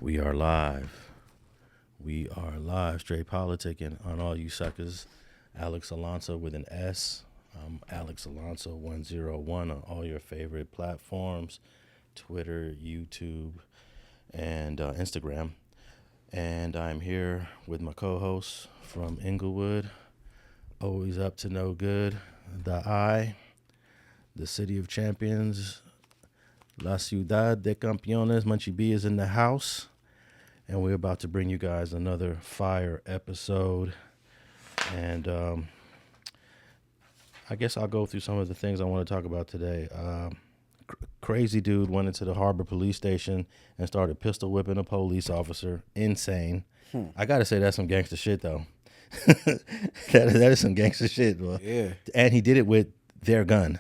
We are live. We are live. Straight Politicking on all you suckers. Alex Alonso with an S. I'm Alex Alonso 101 on all your favorite platforms, Twitter, YouTube, and Instagram. And I'm here with my co-host from Inglewood, always up to no good, the city of champions, La Ciudad de Campeones. Munchie B is in the house, and we're about to bring you guys another fire episode. And I guess I'll go through some of the things I want to talk about today. Crazy dude went into the Harbor police station and started pistol whipping a police officer. Insane. I got to say, that's some gangster shit, though. that is some gangster shit, bro. Yeah. And he did it with their gun.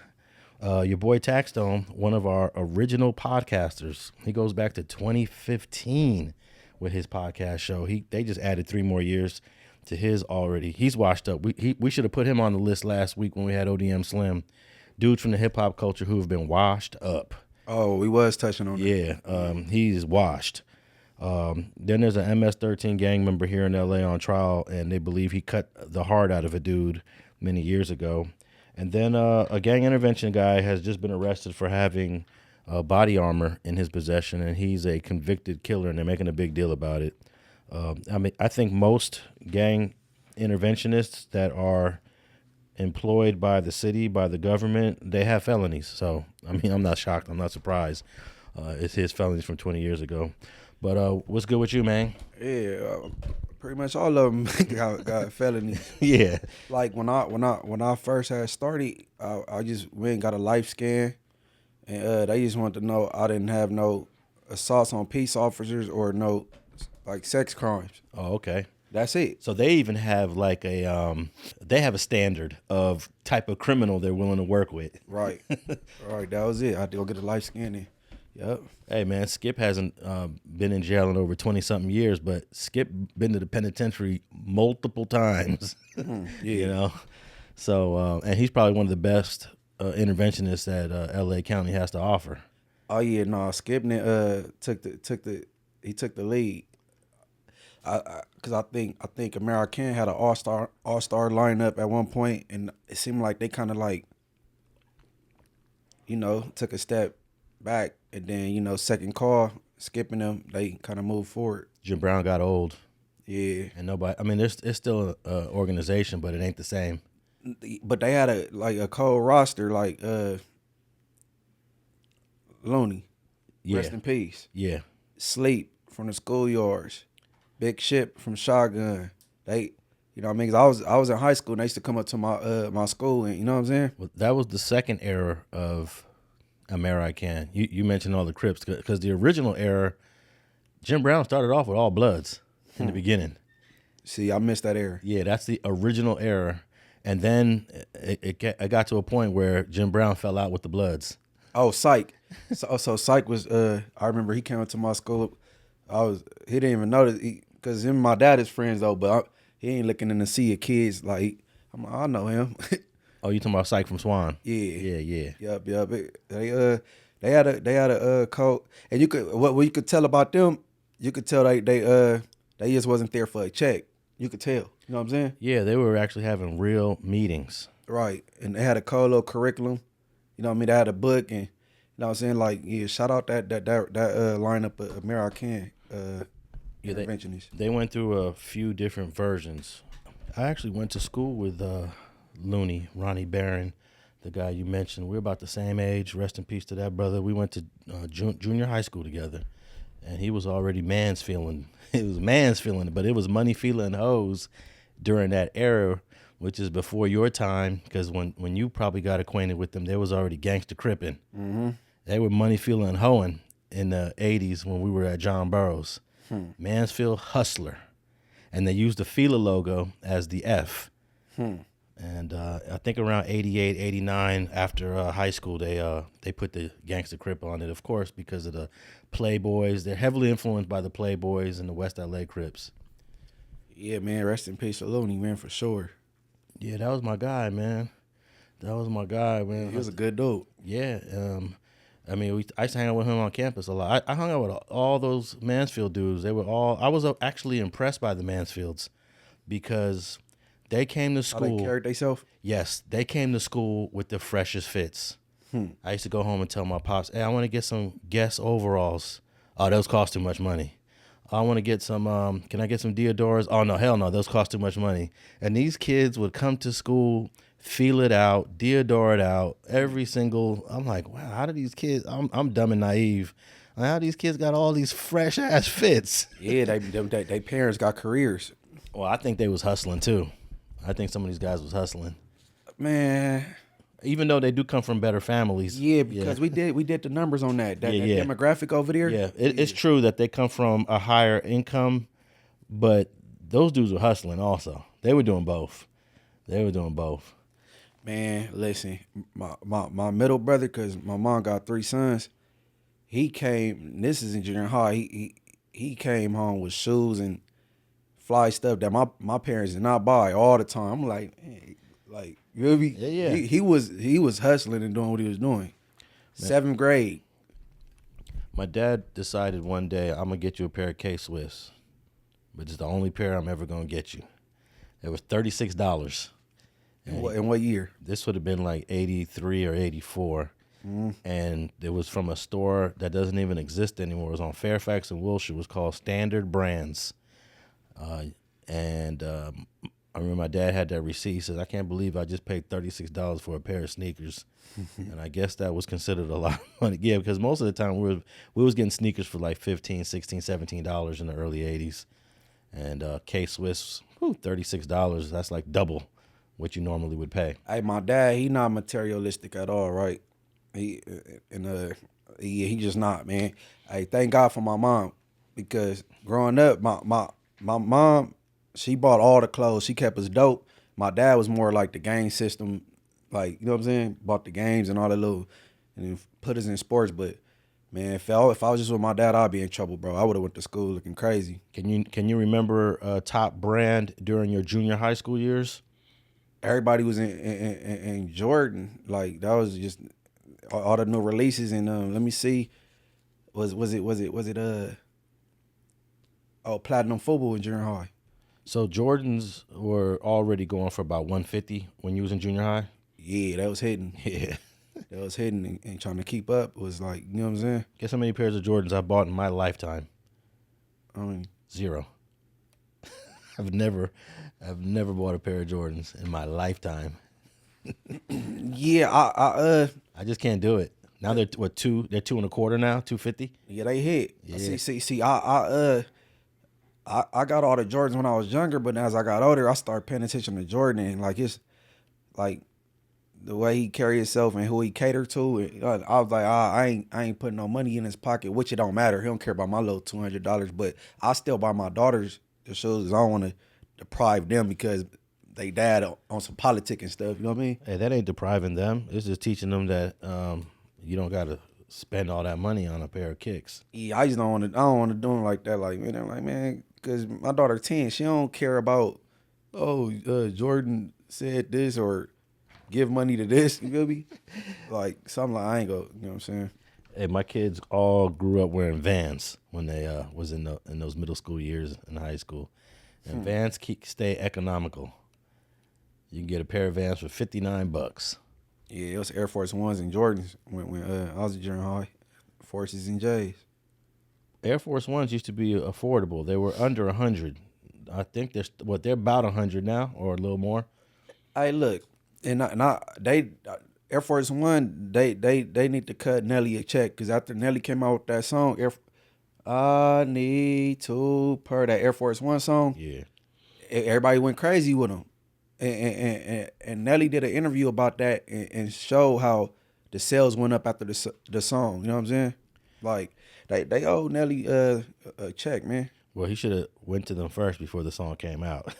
Your boy Taxstone, one of our original podcasters, he goes back to 2015 with his podcast show. They just added 3 more years to his already. He's washed up. We should have put him on the list last week when we had ODM Slim. Dudes from the hip hop culture who have been washed up. Oh, we was touching on that. Yeah, he's washed. Then there's an MS-13 gang member here in LA on trial, and they believe he cut the heart out of a dude many years ago. And then a gang intervention guy has just been arrested for having body armor in his possession, and he's a convicted killer, and they're making a big deal about it. I think most gang interventionists that are employed by the city, by the government, they have felonies. So, I'm not shocked. I'm not surprised. It's his felonies from 20 years ago. But what's good with you, man? Yeah, pretty much all of them got felonies. Yeah. Like when I first had started, I just went and got a life scan, and they just wanted to know I didn't have no assaults on peace officers or no like sex crimes. Oh, okay. That's it. So they even have like they have a standard of type of criminal they're willing to work with. Right. Right. That was it. I had to go get a life scan in. Yep. Hey man, Skip hasn't been in jail in over 20-something years, but Skip been to the penitentiary multiple times. Yeah. You know, so and he's probably one of the best interventionists that LA County has to offer. Oh yeah, no, Skip took the lead. Because I think Amer-I-Can had an all-star lineup at one point, and it seemed like they kind of like, took a step back, and then second call, skipping them, they kind of moved forward. Jim Brown got old. Yeah, And nobody. It's still an organization, but it ain't the same. but they had a cold roster like Looney, Yeah. rest in peace. Yeah. Sleep from the schoolyards. Big Ship from Shotgun. They, 'cause I was in high school and they used to come up to my school, and you know what I'm saying? Well, that was the second era of Amer-I-Can. You mentioned all the Crips, because the original era, Jim Brown started off with all Bloods in the beginning. See, I missed that era. Yeah, that's the original era. And then it got to a point where Jim Brown fell out with the Bloods. Oh, Psych. So Psych was. I remember he came to my school. He didn't even notice because him and my dad is friends though, but he ain't looking in to see your kids. Like I know him. Oh, you talking about Psych from Swan? Yeah. Yeah. Yup. They had a code, and you could what you could tell about them. You could tell they just wasn't there for a check. You could tell. You know what I'm saying? Yeah, they were actually having real meetings. Right, and they had a cool little curriculum. You know what I mean? They had a book, and you know what I'm saying? Like, yeah, shout out that lineup of Amer-I-Can interventionists. They went through a few different versions. I actually went to school with Looney, Ronnie Barron, the guy you mentioned. We're about the same age. Rest in peace to that brother. We went to junior high school together, and he was already mansfeeling. It was mansfeeling, but it was money feeling hoes during that era, which is before your time, because when you probably got acquainted with them, there was already gangster cripping. Mm-hmm. They were money feeling hoeing in the 80s when we were at John Burroughs. Mansfields Hustler. And they used the Fila logo as the F. And I think around 88, 89, after high school, they put the gangster crip on it, of course, because of the Playboys. They're heavily influenced by the Playboys and the West LA Crips. Yeah, man, rest in peace to Looney, man, for sure. Yeah, that was my guy, man. He was a good dude. Yeah. I mean, I used to hang out with him on campus a lot. I hung out with all those Mansfield dudes. They were all. I was actually impressed by the Mansfields because they came to How they school. carried themselves? Yes, they came to school with the freshest fits. I used to go home and tell my pops, "Hey, I want to get some Guess overalls. Oh, those cost too much money. I want to get some. Can I get some Deodoras? Oh no, hell no, those cost too much money." And these kids would come to school, feel it out, Deodora it out, every single. I'm like, wow, how do these kids? I'm dumb and naive. Like, how these kids got all these fresh ass fits? Yeah, they parents got careers. Well, I think they was hustling too. I think some of these guys was hustling. Man, Even though they do come from better families. yeah, because we did the numbers on that Yeah. demographic over there. Yeah, it's true that they come from a higher income, but those dudes were hustling also. They were doing both. Man, listen, my middle brother, because my mom got 3 sons, he came. This is in junior high. He came home with shoes and fly stuff that my parents did not buy all the time. I'm like, hey, like you know me? Yeah. He was hustling and doing what he was doing. 7th grade. My dad decided one day, I'm gonna get you a pair of K-Swiss, but it's the only pair I'm ever gonna get you. It was $36. In what year? This would have been like 83 or 84. And it was from a store that doesn't even exist anymore. It was on Fairfax and Wilshire. It was called Standard Brands. And I remember my dad had that receipt. He says, I can't believe I just paid $36 for a pair of sneakers. And I guess that was considered a lot of money. Yeah, because most of the time we was getting sneakers for like $15, $16, $17 in the early 80s. And K-Swiss, $36. That's like double what you normally would pay. Hey, my dad, he not materialistic at all, right? He just not, man. Hey, thank God for my mom, because growing up, my mom, she bought all the clothes. She kept us dope. My dad was more like the gang system, like, you know what I'm saying? Bought the games and all that little, and put us in sports. But man, if I was just with my dad, I'd be in trouble, bro. I would have went to school looking crazy. Can you remember a top brand during your junior high school years? Everybody was in Jordan. Like, that was just all the new releases. And let me see, was it Platinum Football in junior high? So Jordans were already going for about $150 when you was in junior high? Yeah, that was hitting. Yeah. That was hitting, and trying to keep up was like, you know what I'm saying? Guess how many pairs of Jordans I bought in my lifetime? I mean, 0. I've never bought a pair of Jordans in my lifetime. yeah, I just can't do it. Now they're what, they're 2.25 now, 250? yeah, they hit. Yeah. See, I got all the Jordans when I was younger, but as I got older, I started paying attention to Jordan, and like, it's like the way he carry himself and who he catered to. I was like, I ain't putting no money in his pocket, which it don't matter. He don't care about my little $200, but I still buy my daughters the shoes. I don't want to deprive them because they dad on some politic and stuff. You know what I mean? Hey, that ain't depriving them. It's just teaching them that you don't got to spend all that money on a pair of kicks. Yeah, I don't want to do them like that. Like, man, I'm like, man, because my daughter 10, she don't care about, Jordan said this or give money to this. You feel me? Like, something like, I ain't go. You know what I'm saying? Hey, my kids all grew up wearing Vans when they was in those middle school years in high school, and Vans stay economical. You can get a pair of Vans for $59. Yeah, it was Air Force Ones and Jordans when I was in junior high. Forces and J's. Air Force Ones used to be affordable. They were under 100. I think they're about 100 now, or a little more. Hey, look, and Air Force One, they need to cut Nelly a check, because after Nelly came out with that song, I need to that Air Force One song. Yeah, everybody went crazy with him, and Nelly did an interview about that and showed how the sales went up after the song. You know what I'm saying? Like, they owe Nelly a check, man. Well, he should have went to them first before the song came out.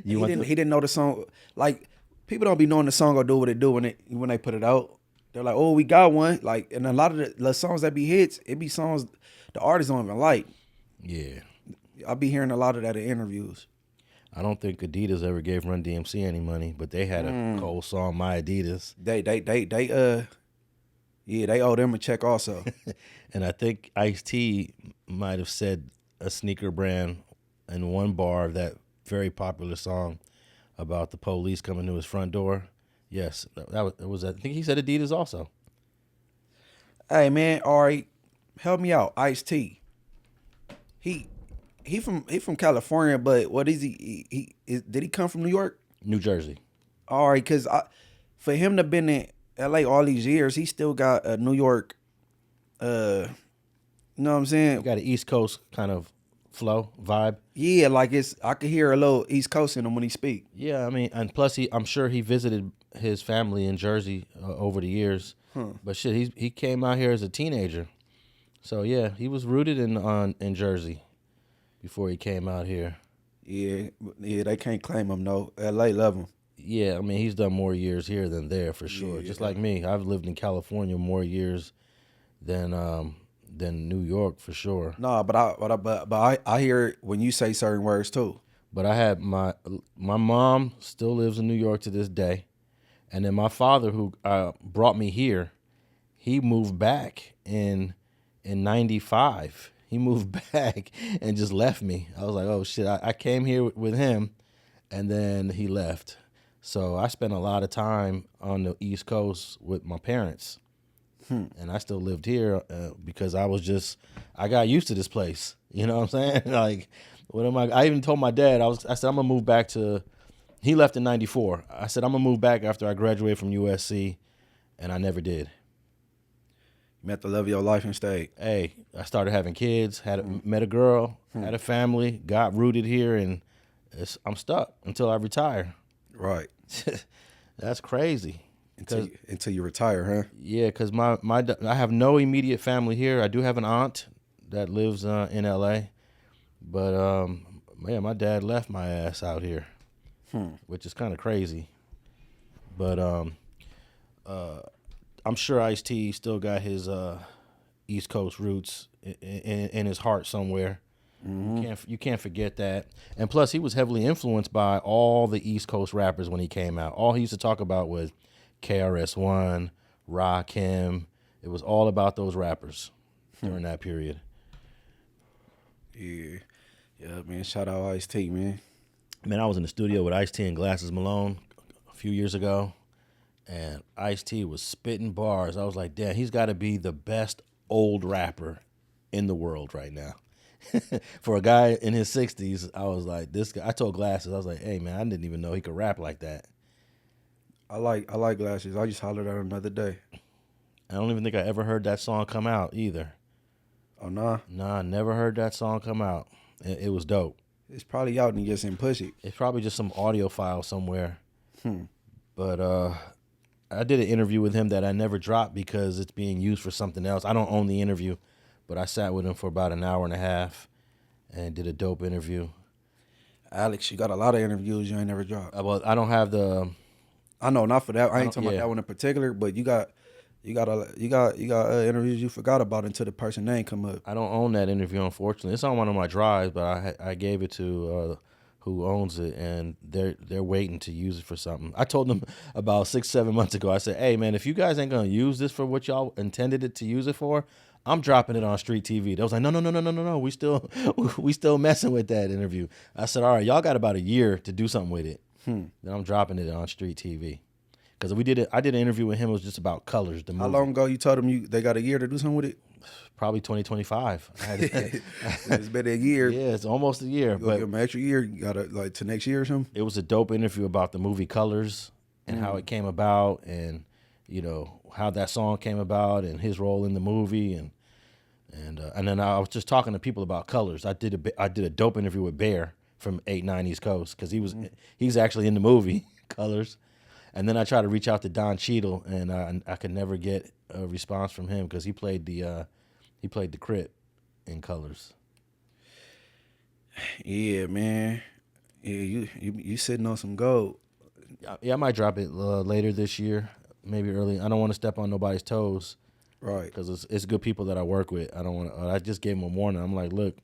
He didn't know the song. Like, people don't be knowing the song or do what it do when they put it out. They're like, oh, we got one. Like, and a lot of the songs that be hits, it be songs the artists don't even like. Yeah, I be hearing a lot of that in interviews. I don't think Adidas ever gave Run DMC any money, but they had a cold song, My Adidas. They Yeah, they owe them a check also. And I think Ice-T might have said a sneaker brand in one bar of that very popular song about the police coming to his front door. Yes, that was I think he said Adidas also. Hey man, Ari, help me out. Ice-T. He from California, but what is did he come from New York? New Jersey. All right, because for him to been in L.A. all these years, he still got a New York, you know what I'm saying? You got an East Coast kind of flow, vibe. Yeah, like I could hear a little East Coast in him when he speak. Yeah, I mean, and plus I'm sure he visited his family in Jersey over the years. But shit, he came out here as a teenager. So yeah, he was rooted in Jersey before he came out here. Yeah, they can't claim him, no. L.A. love him. Yeah, I mean, he's done more years here than there for sure. Yeah. Just like me, I've lived in California more years than New York for sure. No, but I hear it when you say certain words too. But I had my mom still lives in New York to this day, and then my father, who brought me here, he moved back in '95. He moved back and just left me. I was like, oh shit! I came here with him, and then he left. So I spent a lot of time on the East Coast with my parents, and I still lived here because I got used to this place. You know what I'm saying? Like, what am I even told my dad, I said, I'm gonna move back to, he left in '94. I said, I'm gonna move back after I graduate from USC, and I never did. You met the love of your life and stayed. Hey, I started having kids, met a girl, had a family, got rooted here, and I'm stuck until I retire. Right. That's crazy. Until you retire, huh? Yeah, because I have no immediate family here. I do have an aunt that lives in LA, but my dad left my ass out here, which is kind of crazy. But I'm sure Ice-T still got his East Coast roots in his heart somewhere. Mm-hmm. You can't forget that. And plus, he was heavily influenced by all the East Coast rappers when he came out. All he used to talk about was KRS-One, Rakim. It was all about those rappers during that period. Yeah, man. Shout out Ice-T, man. Man, I was in the studio with Ice-T and Glasses Malone a few years ago, and Ice-T was spitting bars. I was like, damn, he's got to be the best old rapper in the world right now. For a guy in his 60s, I was like, this guy. I told Glasses, I was like, hey man, I didn't even know he could rap like that. I like Glasses. I just hollered at him the other day. I don't even think I ever heard that song come out either. Oh nah? Nah, I never heard that song come out. It was dope. It's probably out and you just didn't push it. It's probably just some audio file somewhere. But I did an interview with him that I never dropped because it's being used for something else. I don't own the interview, but I sat with him for about an hour and a half and did a dope interview. Alex, you got a lot of interviews you ain't never dropped. Well, I don't have the. I know, not for that. I ain't talking about that one in particular, but you got interviews you forgot about until the person name come up. I don't own that interview, unfortunately. It's on one of my drives, but I gave it to who owns it, and they're waiting to use it for something. I told them about 6-7 months ago. I said, hey man, if you guys ain't gonna use this for what y'all intended it to use it for, I'm dropping it on StreetTV. They was like, no. We still messing with that interview. I said, all right, y'all got about a year to do something with it. Then I'm dropping it on StreetTV. Because I did an interview with him. It was just about Colors, the movie. How long ago you told them they got a year to do something with it? Probably 2025. It's been a year. Yeah, it's almost a year. But give them an extra year. You got to to next year or something? It was a dope interview about the movie Colors and how it came about, and how that song came about and his role in the movie, and then I was just talking to people about Colors. I did a dope interview with Bear from 8-9 East Coast because he's actually in the movie Colors. And then I tried to reach out to Don Cheadle, and I could never get a response from him because he played the Crip in Colors. Yeah, man. Yeah, you sitting on some gold. Yeah, I might drop it later this year, maybe early. I don't want to step on nobody's toes, right? Because it's good people that I work with. I don't want. I just gave them a warning. I'm like, look,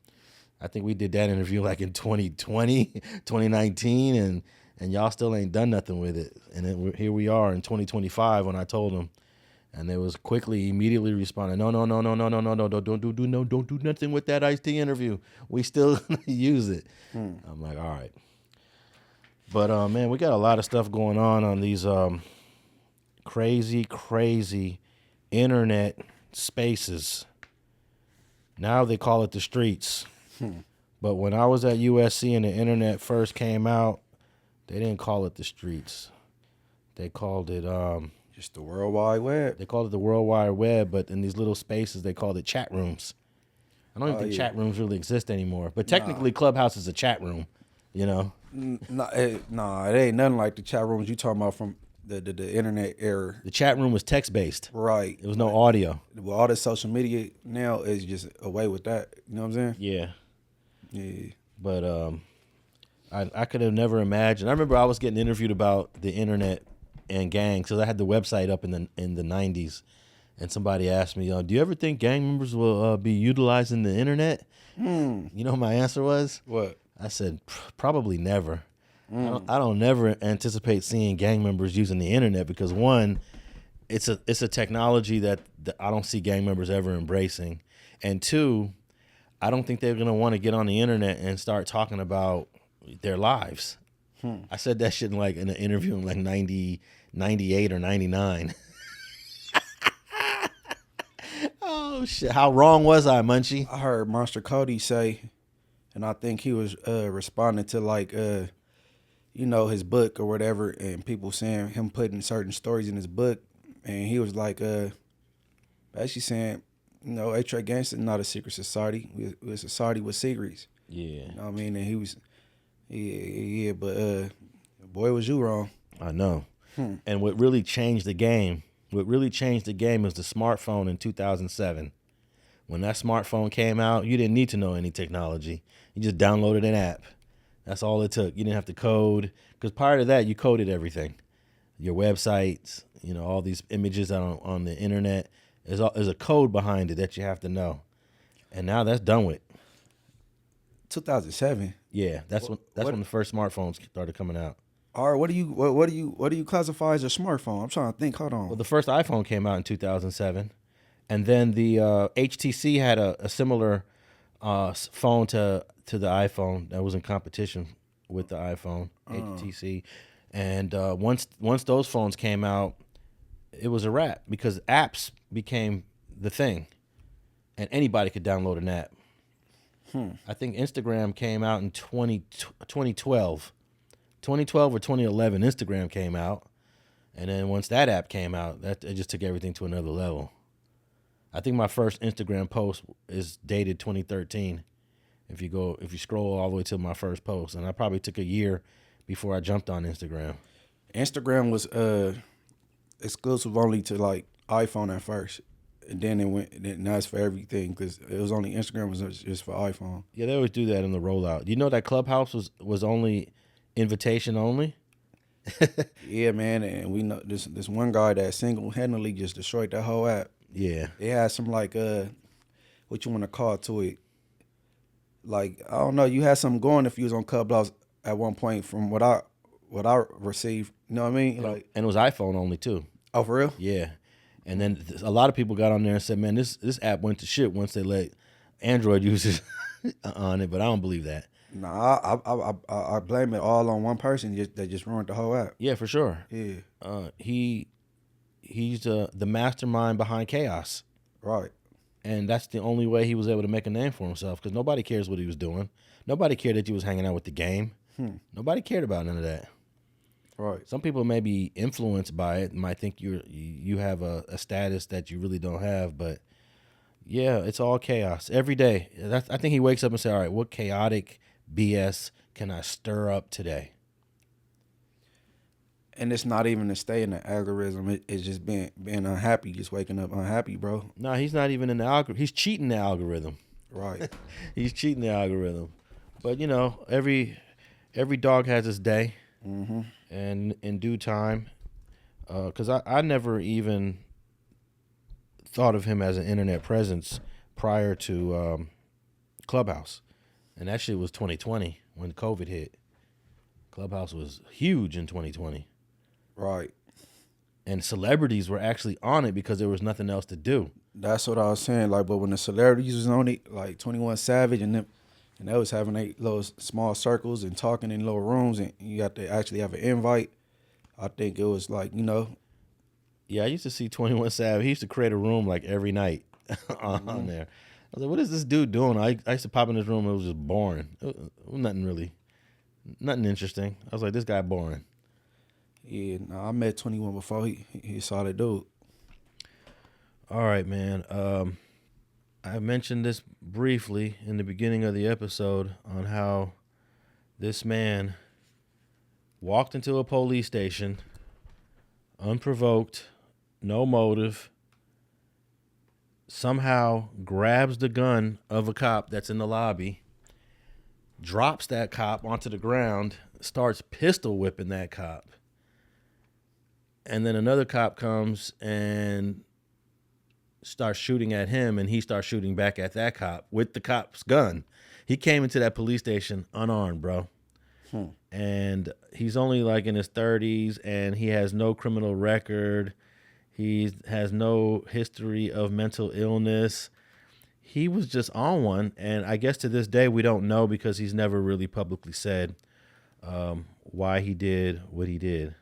I think we did that interview like in 2020, 2019, and y'all still ain't done nothing with it. And then here we are in 2025 when I told them And they was immediately responding, no, don't do nothing with that Ice-T interview. We still gonna use it. I'm like, all right. But man, we got a lot of stuff going on these crazy internet spaces. Now they call it the streets. But when I was at USC and the internet first came out, they didn't call it the streets. They called it just the World Wide Web. They called it the World Wide Web, but in these little spaces they called it chat rooms. I don't even think chat rooms really exist anymore. But technically Clubhouse is a chat room, you know. It ain't nothing like the chat rooms you talking about from the internet era. The chat room was text based. Right. It was no audio. Well, all the social media now is just away with that. You know what I'm saying? Yeah. Yeah. But I could have never imagined. I remember I was getting interviewed about the internet and gangs because I had the website up in the 90s, and somebody asked me, "Do you ever think gang members will be utilizing the internet?" You know what my answer was? What? I said, probably never. I don't never anticipate seeing gang members using the internet because one, it's a technology that I don't see gang members ever embracing, and two, I don't think they're gonna want to get on the internet and start talking about their lives. I said that shit in an interview in 98 or 99. Oh shit! How wrong was I, Munchie? I heard Monster Cody say, and I think he was responding to his book or whatever, and people saying him putting certain stories in his book, and he was basically saying, A-Track Gangsta is not a secret society. We're a society with secrets. Yeah. You know what I mean? And he was, but boy, was you wrong. I know. And what really changed the game was the smartphone in 2007. When that smartphone came out, you didn't need to know any technology. You just downloaded an app. That's all it took. You didn't have to code. Because prior to that, you coded everything. Your websites, all these images on the internet. There's a code behind it that you have to know. And now that's done with. 2007. Yeah, that's when the first smartphones started coming out. All right, what do you classify as a smartphone? I'm trying to think. Hold on. Well, the first iPhone came out in 2007, and then the HTC had a similar phone to the iPhone that was in competition with the iPhone, HTC. And once those phones came out, it was a wrap because apps became the thing, and anybody could download an app. I think Instagram came out in 2012. 2012 or 2011, Instagram came out. And then once that app came out, it just took everything to another level. I think my first Instagram post is dated 2013. If you scroll all the way to my first post, and I probably took a year before I jumped on Instagram. Instagram was exclusive only to iPhone at first, and then it went. Now it's for everything because it was only Instagram was just for iPhone. Yeah, they always do that in the rollout. You know that Clubhouse was only invitation only. Yeah, man, and we know this one guy that single-handedly just destroyed that whole app. Yeah, they had some what you want to call to it. I don't know, you had something going if you was on Clubhouse at one point from what I received. You know what I mean? And it was iPhone only too. Oh, for real? Yeah, and then a lot of people got on there and said, "Man, this app went to shit once they let Android users on it." But I don't believe that. Nah, I blame it all on one person that just ruined the whole app. Yeah, for sure. Yeah. He's the mastermind behind chaos. Right. And that's the only way he was able to make a name for himself because nobody cares what he was doing. Nobody cared that you was hanging out with the game. Nobody cared about none of that. Right. Some people may be influenced by it, might think you have a status that you really don't have, but yeah, it's all chaos every day. I think he wakes up and says, all right, what chaotic BS can I stir up today? And it's not even to stay in the algorithm. It's just being unhappy, just waking up unhappy, bro. No, he's not even in the algorithm. He's cheating the algorithm. Right. He's cheating the algorithm. But, every dog has its day. Mm-hmm. And in due time, because I never even thought of him as an internet presence prior to Clubhouse. And that shit was 2020 when COVID hit. Clubhouse was huge in 2020. Right. And celebrities were actually on it because there was nothing else to do. That's what I was saying. Like, but when the celebrities was on it, like 21 Savage and them, and they was having they little small circles and talking in little rooms, and you got to actually have an invite. I think it was like, you know. Yeah, I used to see 21 Savage. He used to create a room like every night on there. I was like, what is this dude doing? I used to pop in his room. It was just boring. It was nothing interesting. I was like, this guy boring. Yeah, no, I met 21 before he saw the dude. All right, man. I mentioned this briefly in the beginning of the episode on how this man walked into a police station unprovoked, no motive, somehow grabs the gun of a cop that's in the lobby, drops that cop onto the ground, starts pistol whipping that cop. And then another cop comes and starts shooting at him, and he starts shooting back at that cop with the cop's gun. He came into that police station unarmed, bro. And he's only like in his 30s, and he has no criminal record. He has no history of mental illness. He was just on one, and I guess to this day we don't know because he's never really publicly said why he did what he did.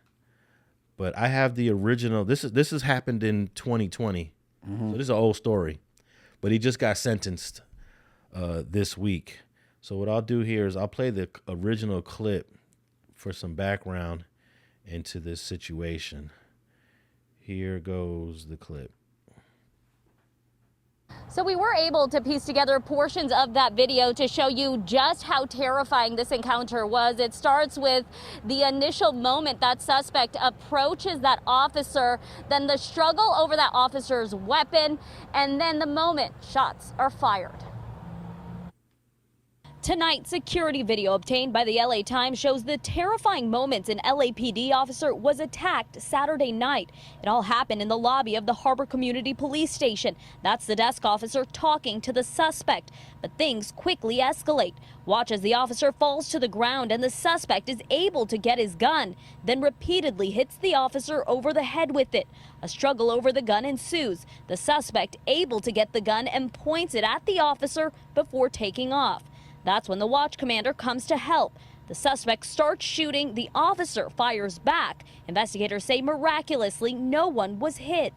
But I have the original. This has happened in 2020, so this is an old story. But he just got sentenced this week. So what I'll do here is I'll play the original clip for some background into this situation. Here goes the clip. So we were able to piece together portions of that video to show you just how terrifying this encounter was. It starts with the initial moment that suspect approaches that officer, then the struggle over that officer's weapon, and then the moment shots are fired. Tonight, security video obtained by the LA Times shows the terrifying moments an LAPD officer was attacked Saturday night. It all happened in the lobby of the Harbor Community Police Station. That's the desk officer talking to the suspect. But things quickly escalate. Watch as the officer falls to the ground and the suspect is able to get his gun, then repeatedly hits the officer over the head with it. A struggle over the gun ensues. The suspect able to get the gun and points it at the officer before taking off. That's when the watch commander comes to help. The suspect starts shooting. The officer fires back. Investigators say miraculously no one was hit.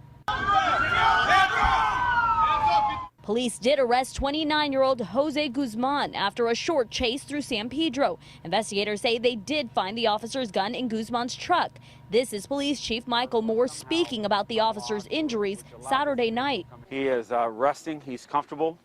Police did arrest 29-year-old Jose Guzman after a short chase through San Pedro. Investigators say they did find the officer's gun in Guzman's truck. This is Police Chief Michael Moore speaking about the officer's injuries Saturday night. He is resting. He's comfortable.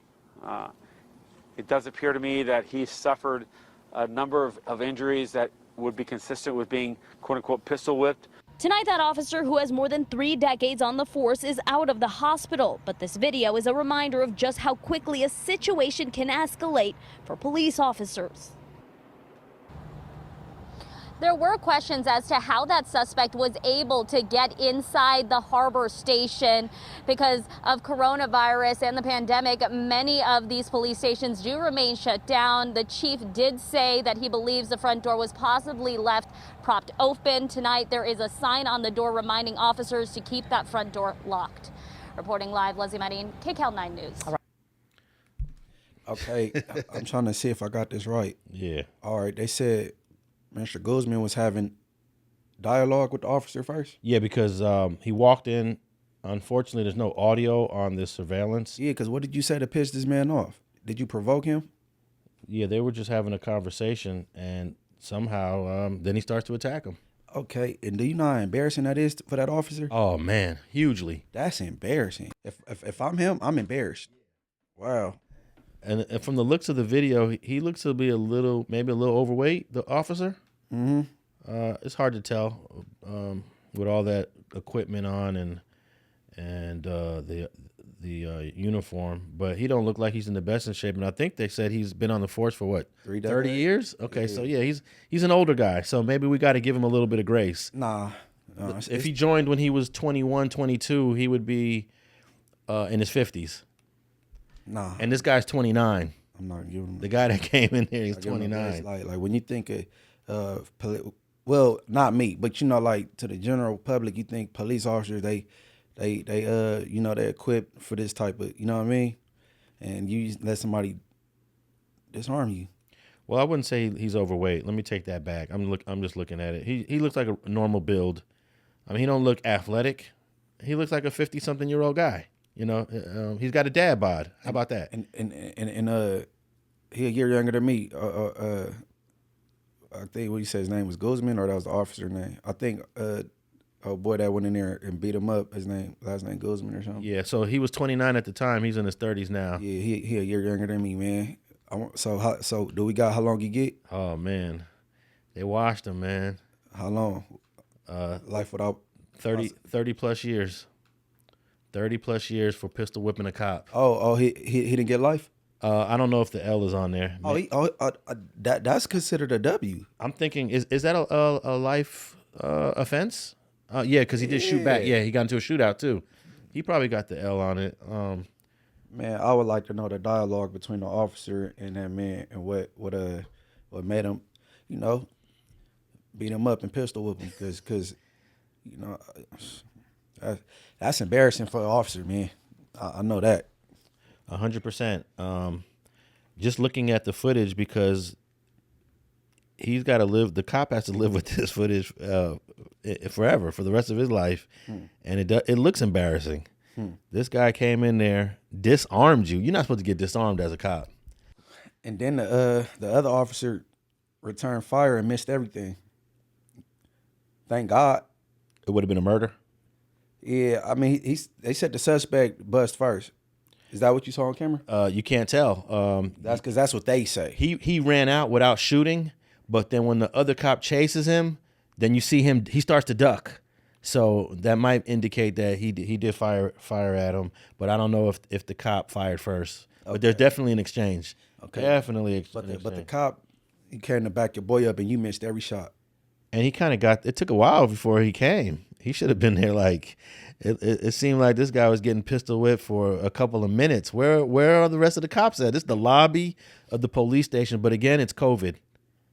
It does appear to me that he suffered a number of injuries that would be consistent with being, quote-unquote, pistol whipped. Tonight, that officer, who has more than 3 decades on the force, is out of the hospital. But this video is a reminder of just how quickly a situation can escalate for police officers. There were questions as to how that suspect was able to get inside the Harbor Station because of coronavirus and the pandemic. Many of these police stations do remain shut down. The chief did say that he believes the front door was possibly left propped open. Tonight, there is a sign on the door reminding officers to keep that front door locked. Reporting live, Leslie Marin, KCAL 9 News. Okay, I'm trying to see if I got this right. Yeah. All right, they said Mr. Guzman was having dialogue with the officer first? Yeah, because he walked in. Unfortunately, there's no audio on this surveillance. Yeah, because what did you say to piss this man off? Did you provoke him? Yeah, they were just having a conversation, and somehow then he starts to attack him. Okay, and do you know how embarrassing that is for that officer? Oh, man, hugely. That's embarrassing. If I'm him, I'm embarrassed. Wow. And from the looks of the video, he looks to be maybe a little overweight, the officer. Mm-hmm. It's hard to tell with all that equipment on and the uniform, but he don't look like he's in the best of shape. And I think they said he's been on the force for what, 30 years? Okay, yeah. So yeah, he's an older guy. So maybe we got to give him a little bit of grace. Nah. If he joined when he was 21, 22, he would be in his 50s. Nah. And this guy's 29. I'm not giving him the guy that came in here. He's 29. Like when you think of well, not me, but you know, like to the general public, you think police officers they you know, they're equipped for this type of, you know what I mean? And you let somebody disarm you. Well, I wouldn't say he's overweight. Let me take that back. I'm just looking at it. He looks like a normal build. I mean, he don't look athletic. He looks like a 50-something-year-old guy. You know, he's got a dad bod. How about that? And he a year younger than me. I think what he said his name was Guzman, or that was the officer name. I think oh boy that went in there and beat him up. His last name Guzman or something. Yeah, so he was 29 at the time. He's in his 30s now. Yeah, he a year younger than me, man. So do we got how long he get? Oh man, they washed him, man. How long? Life without 30 plus years. 30 plus years for pistol whipping a cop. He didn't get life. I don't know if the L is on there. That's considered a W. I'm thinking, is that a life offense? Yeah, because he did shoot back. Yeah, he got into a shootout too. He probably got the L on it. Man, I would like to know the dialogue between the officer and that man, and what made him, you know, beat him up and pistol whip him, because you know, that's embarrassing for the officer, man. I know that. 100%. Just looking at the footage, because he's got to live. The cop has to live with this footage forever, for the rest of his life, and it looks embarrassing. This guy came in there, disarmed you. You're not supposed to get disarmed as a cop. And then the other officer returned fire and missed everything. Thank God. It would have been a murder. Yeah, I mean, they said the suspect bust first. Is that what you saw on camera? You can't tell. That's because that's what they say. He ran out without shooting, but then when the other cop chases him, then you see him. He starts to duck. So that might indicate that he did fire at him, but I don't know if the cop fired first. Okay. But there's definitely an exchange. Okay, definitely. But the cop, he came to back your boy up, and you missed every shot. And he kind of it took a while before he came. He should have been there. Like it seemed like this guy was getting pistol whipped for a couple of minutes. Where are the rest of the cops at? This is the lobby of the police station. But again, it's COVID.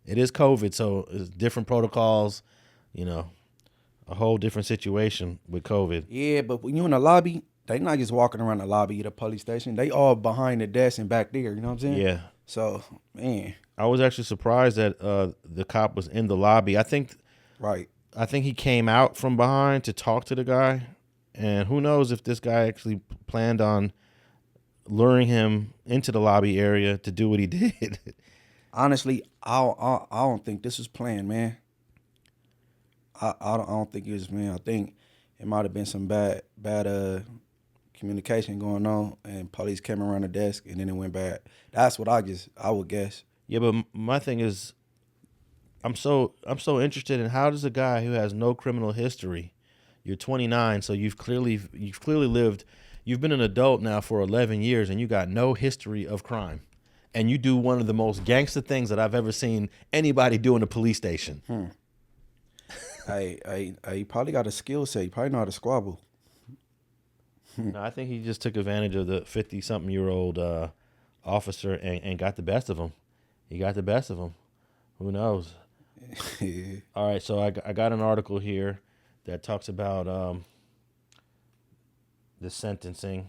It is COVID, so it's different protocols. You know, a whole different situation with COVID. Yeah, but when you're in the lobby, they not just walking around the lobby of the police station. They all behind the desk and back there. You know what I'm saying? Yeah. So, man, I was actually surprised that the cop was in the lobby. I think he came out from behind to talk to the guy, and who knows if this guy actually planned on luring him into the lobby area to do what he did. Honestly, I don't think this was planned, man. I don't think it was, man. I think it might have been some bad communication going on, and police came around the desk, and then it went bad. That's what I would guess. Yeah, but my thing is, I'm so interested in, how does a guy who has no criminal history, you're 29, so you've clearly lived, you've been an adult now for 11 years, and you got no history of crime, and you do one of the most gangster things that I've ever seen anybody do in a police station. He probably got a skill set. He probably know how to squabble. No, I think he just took advantage of the 50-something-year-old officer and got the best of him. He got the best of him. Who knows? Yeah. All right, so I got an article here that talks about the sentencing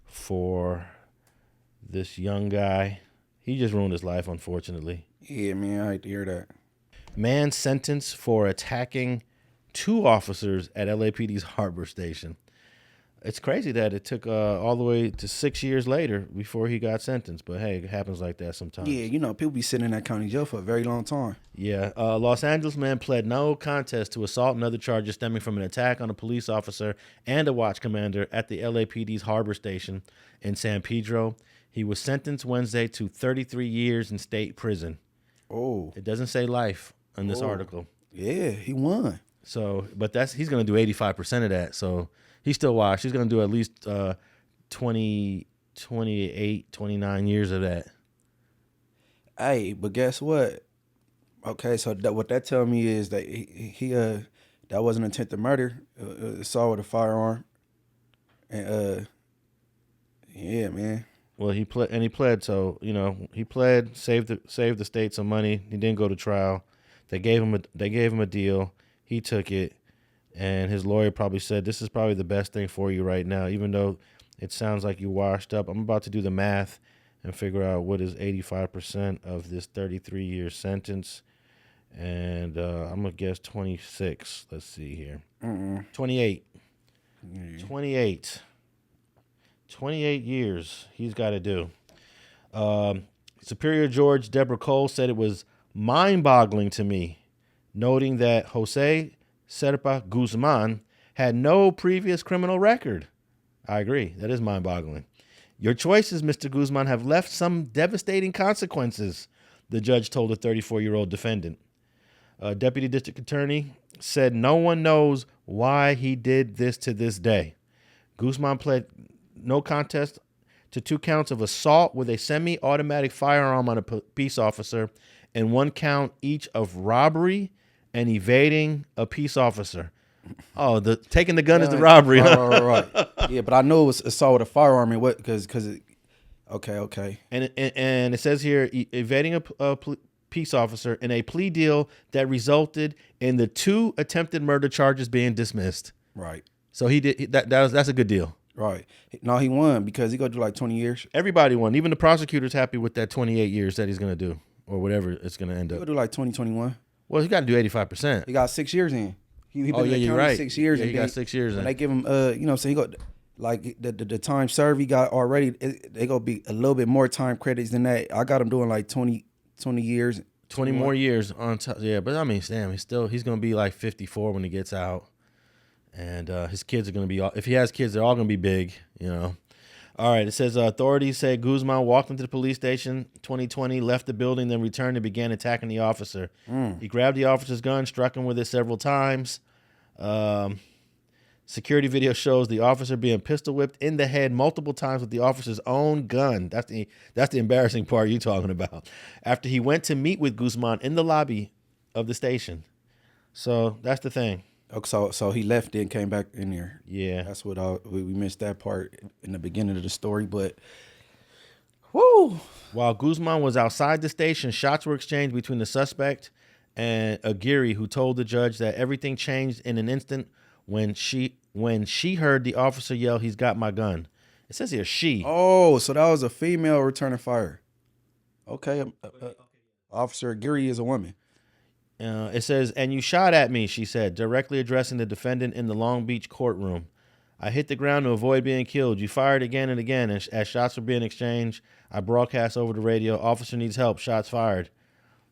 for this young guy. He just ruined his life, unfortunately. Yeah, man, I hate to hear that. Man sentenced for attacking 2 officers at LAPD's Harbor Station. It's crazy that it took all the way to 6 years later before he got sentenced. But hey, it happens like that sometimes. Yeah, you know, people be sitting in that county jail for a very long time. Yeah. Los Angeles man pled no contest to assault and other charges stemming from an attack on a police officer and a watch commander at the LAPD's Harbor Station in San Pedro. He was sentenced Wednesday to 33 years in state prison. Oh. It doesn't say life in this article. Yeah, he won. So, but he's going to do 85% of that. So he's still washed. He's going to do at least 28, 29 years of that. Hey, but guess what? Okay, so what that tells me is that he that wasn't attempted murder. Assault with a firearm. And yeah, man. Well, he pled. So, you know, he pled, saved the state some money. He didn't go to trial. They gave him a deal. He took it, and his lawyer probably said, "This is probably the best thing for you right now, even though it sounds like you washed up. I'm about to do the math and figure out what is 85% of this 33-year sentence, and I'm gonna guess 26. Let's see here, 28, 28 years he's got to do." Superior George Deborah Cole said it was mind-boggling to me, noting that Jose Guzman had no previous criminal record. I agree. That is mind-boggling. Your choices, Mr. Guzman, have left some devastating consequences, the judge told the 34-year-old defendant. Deputy District Attorney said no one knows why he did this to this day. Guzman pled no contest to 2 counts of assault with a semi-automatic firearm on a peace officer and 1 count each of robbery and evading a peace officer. Oh, the taking the gun is the robbery. Right. Yeah, but I know it was assault with a firearm and what because okay. And it says here evading a peace in a plea deal that resulted in the 2 attempted murder charges being dismissed. Right. So he did that's a good deal. Right. No, he won because he gonna do like 20 years. Everybody won. Even the prosecutor's happy with that 28 years that he's gonna do, or whatever it's gonna end He up. gonna do like 21. Well, he got to do 85%. He got 6 years in. He been You're right. 6 years. Yeah, and he got 6 years in. They give him, so he got like the time served. He got already. They gonna be a little bit more time credits than that. I got him doing like 20 years. 20 more years on top. Yeah, but I mean, damn, he's gonna be like 54 when he gets out. And his kids are going to be, if he has kids, they're all going to be big, you know. All right, it says authorities say Guzman walked into the police station 2020, left the building, then returned and began attacking the officer. He grabbed the officer's gun, struck him with it several times. Security video shows the officer being pistol whipped in the head multiple times with the officer's own gun. That's the embarrassing part you're talking about. After he went to meet with Guzman in the lobby of the station. So that's the thing. So he left and came back in there. Yeah. That's what we missed that part in the beginning of the story, but whoo. While Guzman was outside the station, shots were exchanged between the suspect and Aguirre, who told the judge that everything changed in an instant when she heard the officer yell, "He's got my gun." It says here she. Oh, so that was a female returning fire. Okay. Officer Aguirre is a woman. It says, "And you shot at me," she said, directly addressing the defendant in the Long Beach courtroom. "I hit the ground to avoid being killed. You fired again and again, and as shots were being exchanged, I broadcast over the radio, 'Officer needs help, shots fired.'"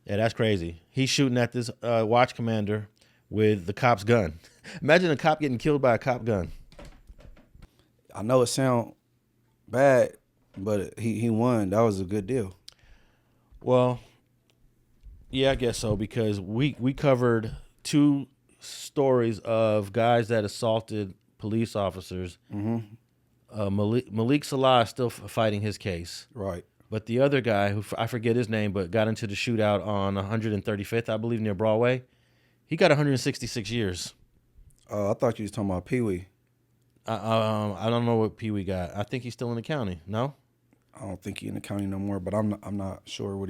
Yeah, that's crazy. He's shooting at this watch commander with the cop's gun. Imagine a cop getting killed by a cop gun. I know it sounds bad, but he won. That was a good deal. Well, yeah, I guess so, because we covered 2 stories of guys that assaulted police officers. Malik Salah is still fighting his case. Right. But the other guy, who I forget his name, but got into the shootout on 135th, I believe, near Broadway, he got 166 years. I thought you was talking about Pee Wee. I don't know what Pee Wee got. I think he's still in the county. No? I don't think he in the county no more, but I'm not sure what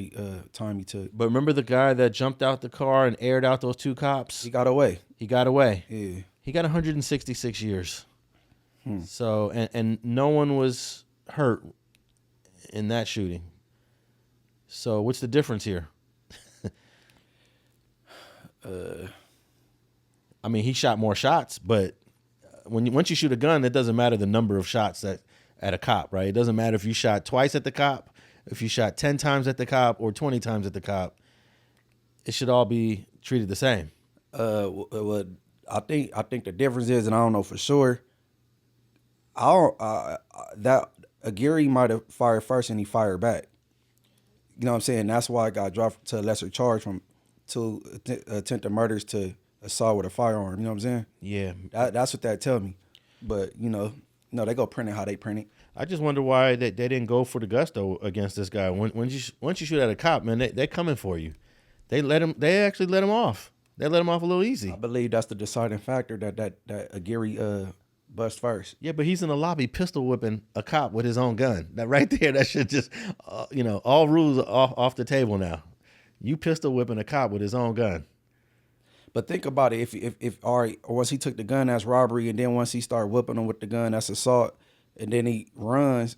time he took. But remember the guy that jumped out the car and aired out those 2 cops? He got away. He got away. Yeah. He got 166 years. So, and no one was hurt in that shooting. So what's the difference here? I mean, he shot more shots, but once you shoot a gun, it doesn't matter the number of shots that at a cop, right? It doesn't matter if you shot twice at the cop, if you shot 10 times at the cop, or 20 times at the cop. It should all be treated the same. Well, I think the difference is, and I don't know for sure. That Aguirre might have fired first and he fired back. You know what I'm saying? That's why I got dropped to a lesser charge from 2 attempted murders to assault with a firearm. You know what I'm saying? Yeah. That's what that tell me. But they go print it how they print it. I just wonder why they didn't go for the gusto against this guy. Once you shoot at a cop, man, they're coming for you. They actually let him off. They let him off a little easy. I believe that's the deciding factor that Aguirre bust first. Yeah, but he's in the lobby pistol whipping a cop with his own gun. That right there, that should just, all rules are off the table now. You pistol whipping a cop with his own gun. But think about it. If all right, once he took the gun, that's robbery, and then once he started whooping him with the gun, that's assault, and then he runs,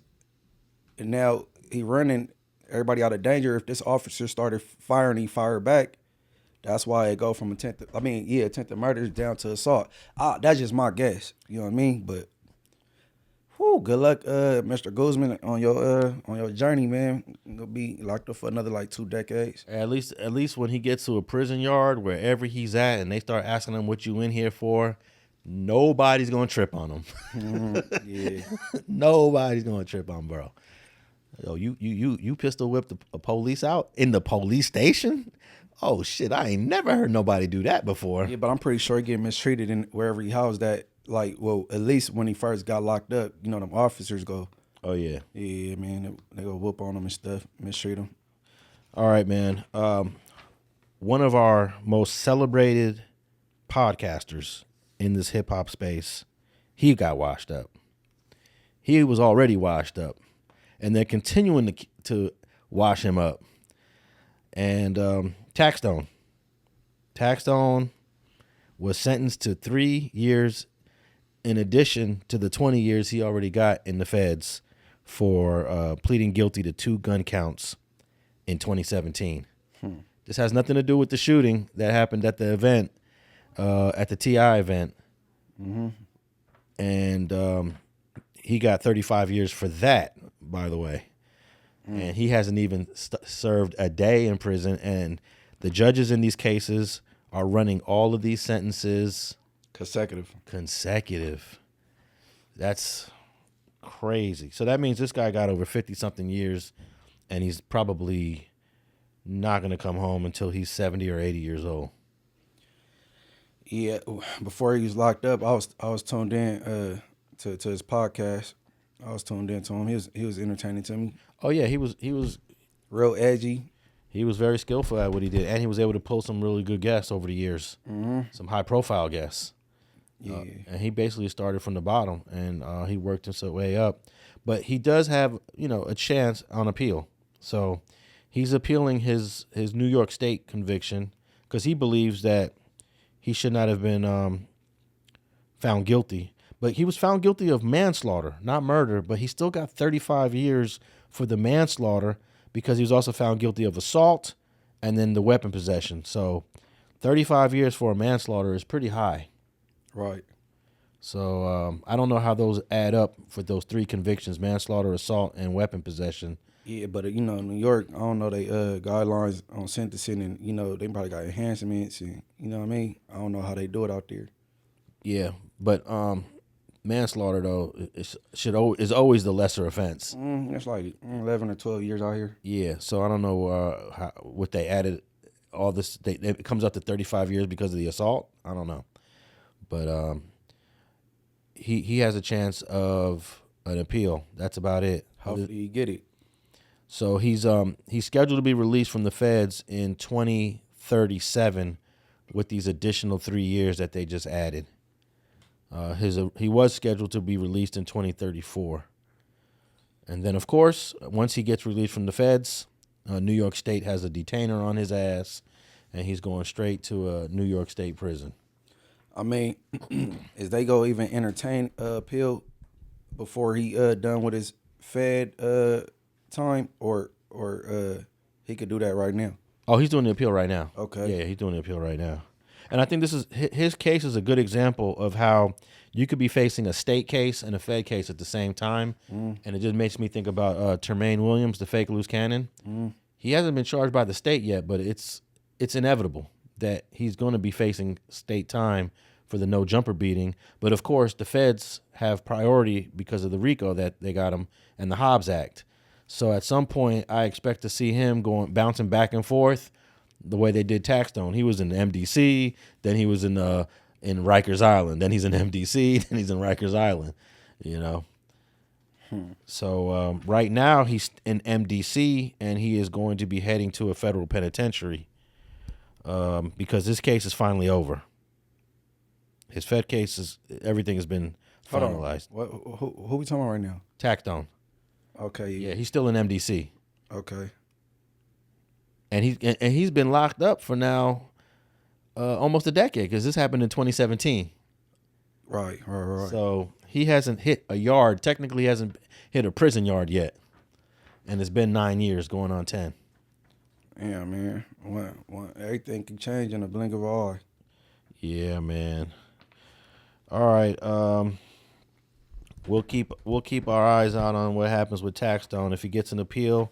and now he running everybody out of danger. If this officer started firing, he fired back. That's why it go from attempted murder down to assault. That's just my guess. You know what I mean? But good luck, Mr. Guzman, on your journey, man. You'll be locked up for another like 2 decades. At least when he gets to a prison yard, wherever he's at, and they start asking him what you in here for, nobody's gonna trip on him. Yeah. Nobody's gonna trip on bro. Yo, you pistol whipped a police out in the police station? Oh shit, I ain't never heard nobody do that before. Yeah, but I'm pretty sure he get mistreated in wherever he housed at. Like, well, at least when he first got locked up, you know, them officers go, Oh yeah. yeah, man, they go whoop on him and stuff, mistreat him. All right, man. One of our most celebrated podcasters in this hip hop space, he got washed up. He was already washed up, and they're continuing to wash him up. And Taxstone was sentenced to 3 years in addition to the 20 years he already got in the feds for pleading guilty to 2 gun counts in 2017. This has nothing to do with the shooting that happened at the event, at the TI event. Mm-hmm. And he got 35 years for that, by the way. And he hasn't even served a day in prison. And the judges in these cases are running all of these sentences consecutive. That's crazy. So that means this guy got over 50-something years, and he's probably not going to come home until he's 70 or 80 years old. Yeah, before he was locked up, I was tuned in to his podcast. I was tuned in to him. He was entertaining to me. Oh yeah, he was Real edgy. He was very skillful at what he did, and he was able to pull some really good guests over the years, some high-profile guests. Yeah, and he basically started from the bottom, and he worked his way up. But he does have, a chance on appeal. So he's appealing his New York State conviction because he believes that he should not have been found guilty. But he was found guilty of manslaughter, not murder, but he still got 35 years for the manslaughter because he was also found guilty of assault and then the weapon possession. So 35 years for a manslaughter is pretty high. right. So I don't know how those add up for those 3 convictions: manslaughter, assault, and weapon possession. Yeah, but New York, I don't know they guidelines on sentencing, and they probably got enhancements, and you know what I mean. I don't know how they do it out there. Yeah, but manslaughter though is always the lesser offense. It's like 11 or 12 years out here. Yeah, so I don't know what they added. All this it comes up to 35 years because of the assault. I don't know, but he has a chance of an appeal. That's about it. Hopefully you get it. So he's scheduled to be released from the feds in 2037 with these additional 3 years that they just added. He was scheduled to be released in 2034. And then, of course, once he gets released from the feds, New York State has a detainer on his ass, and he's going straight to a New York State prison. I mean, is they go even entertain appeal before he done with his Fed time, or he could do that right now? Oh, he's doing the appeal right now. Okay. Yeah, he's doing the appeal right now. And I think his case is a good example of how you could be facing a state case and a Fed case at the same time. And it just makes me think about Tremaine Williams, the fake loose cannon. He hasn't been charged by the state yet, but it's inevitable that he's going to be facing state time for the no jumper beating. But of course, the feds have priority because of the RICO that they got him and the Hobbs Act. So at some point, I expect to see him bouncing back and forth the way they did Taxstone. He was in MDC, then he was in Rikers Island, then he's in MDC, then he's in Rikers Island, So right now he's in MDC, and he is going to be heading to a federal penitentiary because this case is finally over. His Fed case everything has been finalized. Who we talking about right now? Taxstone. Okay. Yeah, he's still in MDC. Okay. And he's been locked up for now almost a decade because this happened in 2017. Right. So he hasn't hit a yard. Technically, he hasn't hit a prison yard yet, and it's been 9 years, going on 10. Yeah, man. Everything can change in a blink of an eye. Yeah, man. All right. We'll keep our eyes out on what happens with Taxstone. If he gets an appeal,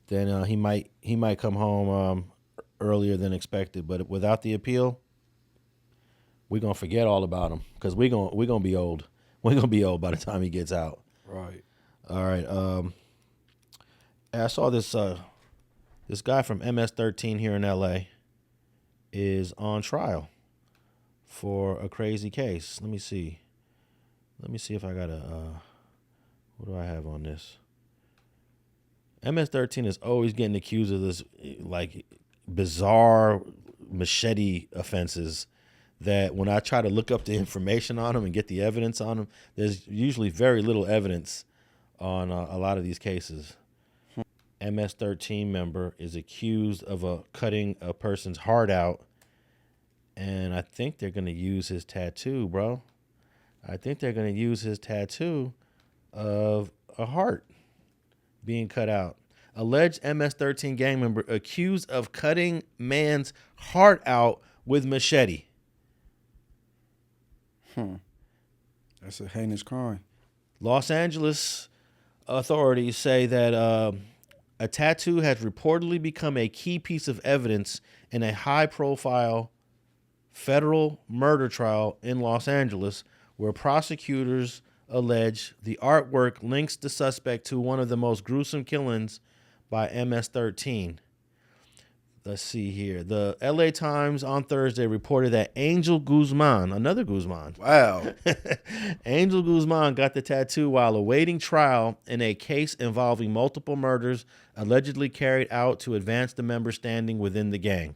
then he might come home earlier than expected. But without the appeal, we're gonna forget all about him because we're gonna be old. We're gonna be old by the time he gets out. Right. All right. I saw this guy from MS-13 here in LA is on trial for a crazy case. Let me see if I got what do I have on this? MS-13 is always getting accused of this like bizarre machete offenses that when I try to look up the information on them and get the evidence on them, there's usually very little evidence on a lot of these cases. MS-13 member is accused of cutting a person's heart out, and I think they're going to use his tattoo, bro. I think they're going to use his tattoo of a heart being cut out. Alleged MS-13 gang member accused of cutting man's heart out with machete. That's a heinous crime. Los Angeles authorities say that a tattoo has reportedly become a key piece of evidence in a high-profile federal murder trial in Los Angeles, where prosecutors allege the artwork links the suspect to one of the most gruesome killings by MS-13. Let's see here. The LA Times on Thursday reported that Angel Guzman, another Guzman. Wow. Angel Guzman got the tattoo while awaiting trial in a case involving multiple murders allegedly carried out to advance the member standing within the gang.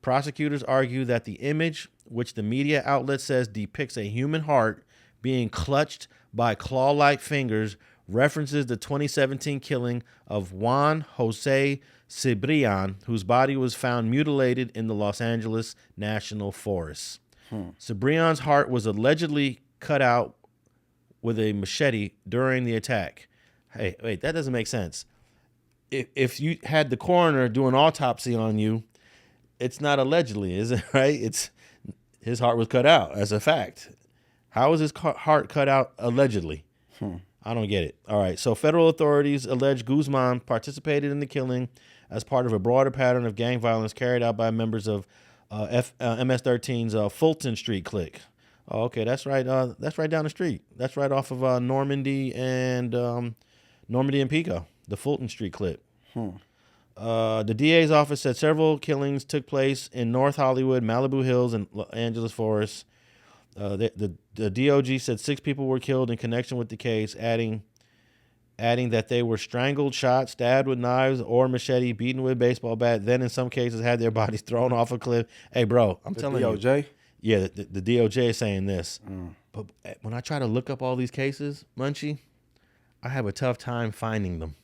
Prosecutors argue that the image, which the media outlet says depicts a human heart being clutched by claw-like fingers, references the 2017 killing of Juan Jose Cibrian, whose body was found mutilated in the Los Angeles National Forest. Cibrian's heart was allegedly cut out with a machete during the attack. Hey, wait, that doesn't make sense. If you had the coroner do an autopsy on you, it's not allegedly, is it, right? It's his heart was cut out as a fact. How was his heart cut out allegedly? I don't get it. All right, so federal authorities allege Guzman participated in the killing as part of a broader pattern of gang violence carried out by members of MS-13's Fulton Street clique. Oh, okay, that's right. That's right down the street. That's right off of Normandy and Pico, the Fulton Street clique. The DA's office said several killings took place in North Hollywood, Malibu Hills, and Los Angeles Forest. The DOG said 6 people were killed in connection with the case, adding that they were strangled, shot, stabbed with knives or machete, beaten with a baseball bat, then in some cases had their bodies thrown off a cliff. Hey, bro, I'm telling you. The DOJ? Yeah, the DOJ is saying this. But when I try to look up all these cases, Munchie, I have a tough time finding them.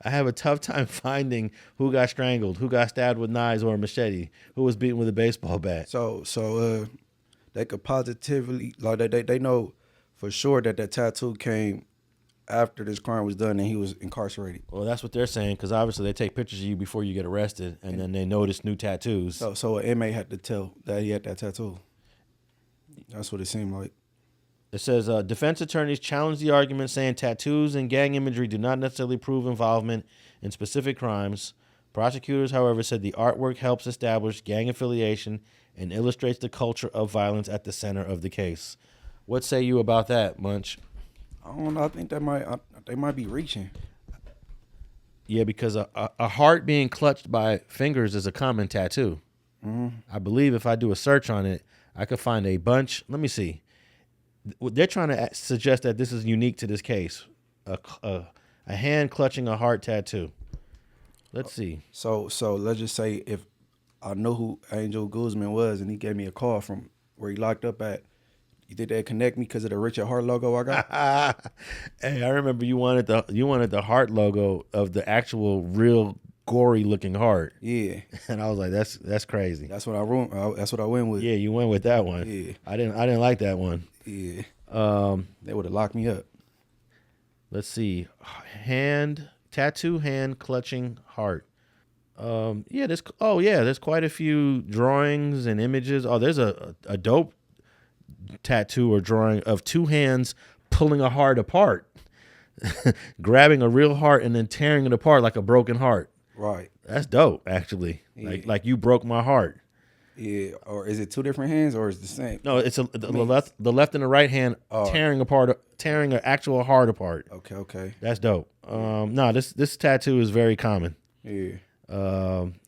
I have a tough time finding who got strangled, who got stabbed with knives or a machete, who was beaten with a baseball bat. So they could positively, like they know for sure that tattoo came after this crime was done and he was incarcerated. Well, that's what they're saying, because obviously they take pictures of you before you get arrested, and then they notice new tattoos. So an inmate had to tell that he had that tattoo. That's what it seemed like. It says defense attorneys challenged the argument, saying tattoos and gang imagery do not necessarily prove involvement in specific crimes. Prosecutors, however, said the artwork helps establish gang affiliation and illustrates the culture of violence at the center of the case. What say you about that, Munch? I don't know. I think they might be reaching. Yeah, because a heart being clutched by fingers is a common tattoo. I believe if I do a search on it, I could find a bunch. Let me see. They're trying to suggest that this is unique to this case. A hand clutching a heart tattoo. Let's see. So let's just say if I know who Angel Guzman was and he gave me a call from where he locked up at, you think they'd connect me because of the Richard Heart logo I got? Hey, I remember you wanted the heart logo of the actual real gory looking heart. Yeah, And I was like, that's crazy. that's what I went with. Yeah, you went with that one. Yeah. I didn't like that one. Yeah. They would have locked me up. Let's see. Tattoo hand clutching heart. There's quite a few drawings and images. Oh, there's a dope tattoo or drawing of two hands pulling a heart apart. Grabbing a real heart and then tearing it apart like a broken heart. Right. That's dope, actually. Yeah. Like you broke my heart. Yeah. Or is it two different hands or is it the same? No, it's the left and the right hand tearing an actual heart apart. Okay. That's dope. No, this tattoo is very common. Yeah.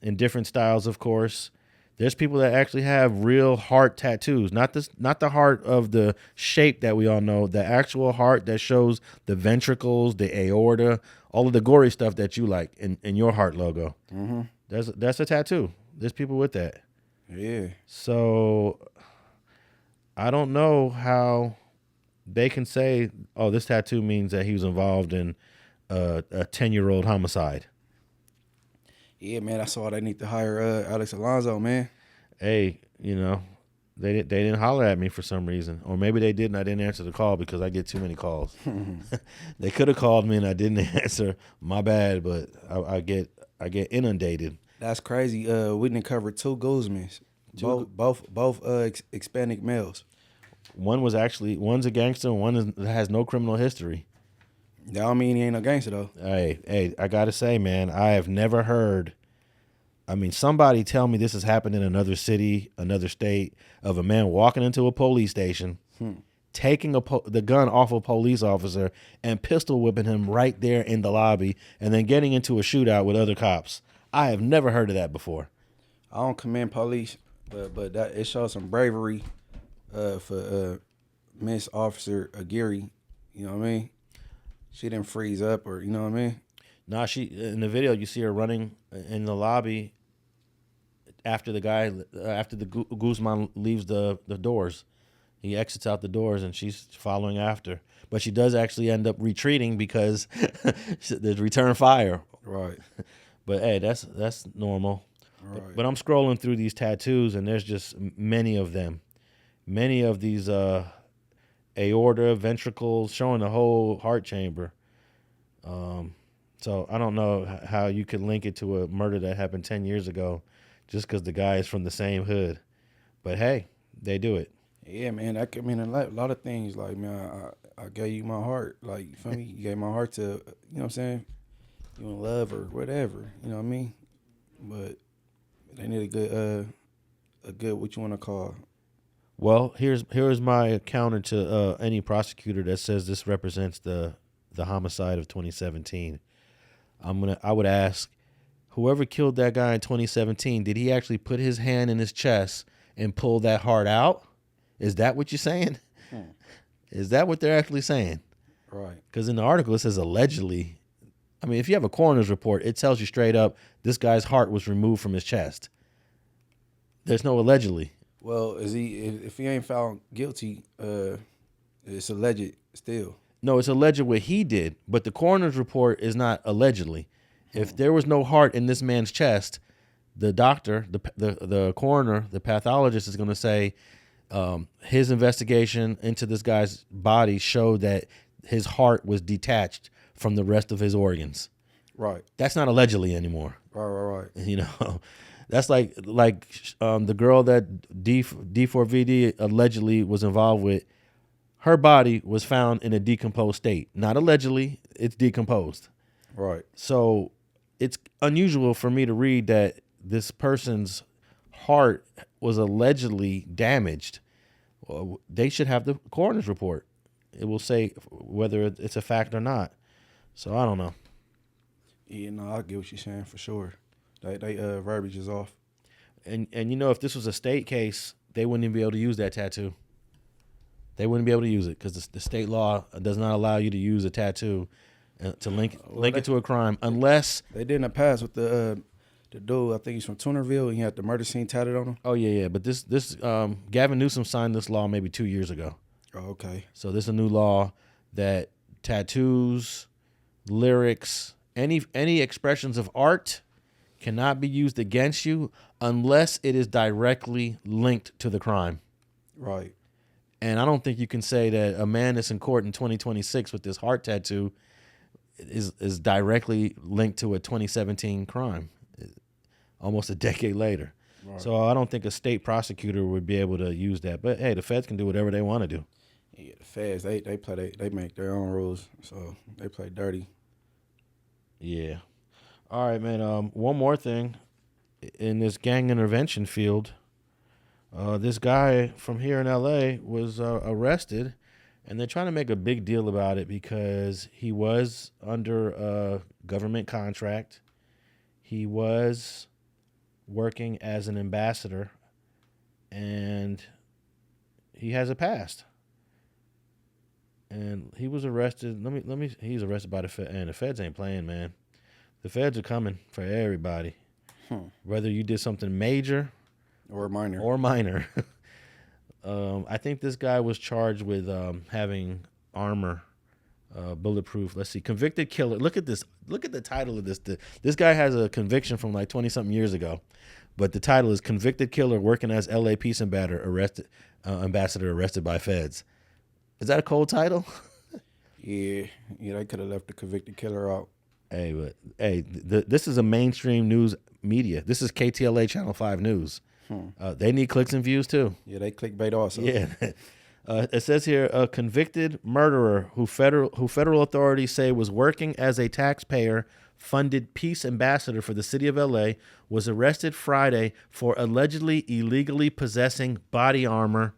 In different styles, of course. There's people that actually have real heart tattoos, not the heart of the shape that we all know, the actual heart that shows the ventricles, the aorta, all of the gory stuff that you like in your heart logo. Mm-hmm. That's a tattoo. There's people with that. Yeah. So I don't know how they can say, oh, this tattoo means that he was involved in a 10-year-old homicide. Yeah, man, that's why they need to hire Alex Alonso, man. Hey, they didn't holler at me for some reason, or maybe they did and I didn't answer the call because I get too many calls. They could have called me and I didn't answer. My bad, but I get inundated. That's crazy. We didn't cover two Guzmans, both Hispanic males. One's a gangster, and one has no criminal history. That don't mean he ain't no gangster though. Hey, I gotta say, man, I have never heard. I mean, somebody tell me this has happened in another city, another state, of a man walking into a police station, taking the gun off a police officer and pistol whipping him right there in the lobby, and then getting into a shootout with other cops. I have never heard of that before. I don't commend police, but that it shows some bravery for Miss Officer Aguirre. You know what I mean? She didn't freeze up, or you know what I mean? Nah, she in the video you see her running in the lobby after the Guzman leaves the doors. He exits out the doors and she's following after. But she does actually end up retreating because there's return fire. Right. But hey, that's normal. Right. But I'm scrolling through these tattoos and there's just many of them. Many of these aorta, ventricles, showing the whole heart chamber. So I don't know how you could link it to a murder that happened 10 years ago just because the guy is from the same hood. But hey, they do it. Yeah, man. That could mean a lot of things. Like, man, I gave you my heart. Like, you feel me? You gave my heart to, you know what I'm saying? You in love or whatever. You know what I mean? But they need a good what you want to call. Well, here's my counter to any prosecutor that says this represents the homicide of 2017. I would ask, whoever killed that guy in 2017, did he actually put his hand in his chest and pull that heart out? Is that what you're saying? Is that what they're actually saying? Right. Because in the article it says allegedly. I mean, if you have a coroner's report, it tells you straight up this guy's heart was removed from his chest. There's no allegedly. Well, if he ain't found guilty, it's alleged still. No, it's alleged what he did, but the coroner's report is not allegedly. If there was no heart in this man's chest, the doctor, the coroner, the pathologist is going to say his investigation into this guy's body showed that his heart was detached from the rest of his organs. Right. That's not allegedly anymore. Right. You know, that's like the girl that D4VD allegedly was involved with. Her body was found in a decomposed state. Not allegedly, it's decomposed. Right. So it's unusual for me to read that this person's heart was allegedly damaged. Well, they should have the coroner's report. It will say whether it's a fact or not. So I don't know. Yeah, no, I get what you're saying for sure. They verbiage is off. And you know, if this was a state case, they wouldn't even be able to use that tattoo. They wouldn't be able to use it because the state law does not allow you to use a tattoo to link it to a crime unless they did in the past with the dude. I think he's from Tunerville and he had the murder scene tatted on him. Oh yeah. But this Gavin Newsome signed this law maybe 2 years ago. Oh, okay. So this is a new law that tattoos, lyrics, any expressions of art cannot be used against you unless it is directly linked to the crime. Right. And I don't think you can say that a man that's in court in 2026 with this heart tattoo is directly linked to a 2017 crime, almost a decade later. Right. So I don't think a state prosecutor would be able to use that. But hey, the feds can do whatever they want to do. Yeah, the feds, they make their own rules, so they play dirty. Yeah. All right, man. One more thing. In this gang intervention field, this guy from here in L.A. was arrested, and they're trying to make a big deal about it because he was under a government contract. He was working as an ambassador, and he has a past. And he was arrested. He's arrested by the Fed, and the feds ain't playing, man. The feds are coming for everybody, whether you did something major or minor. I think this guy was charged with having armor, bulletproof. Let's see, convicted killer. Look at this. Look at the title of this. This guy has a conviction from like 20-something years ago, but the title is convicted killer working as LA peace ambassador arrested by feds. Is that a cold title? Yeah, they could have left the convicted killer out. This is a mainstream news media. This is KTLA Channel 5 News. They need clicks and views too. Yeah, they clickbait also. Yeah. It says here, a convicted murderer who federal authorities say was working as a taxpayer-funded peace ambassador for the city of LA was arrested Friday for allegedly illegally possessing body armor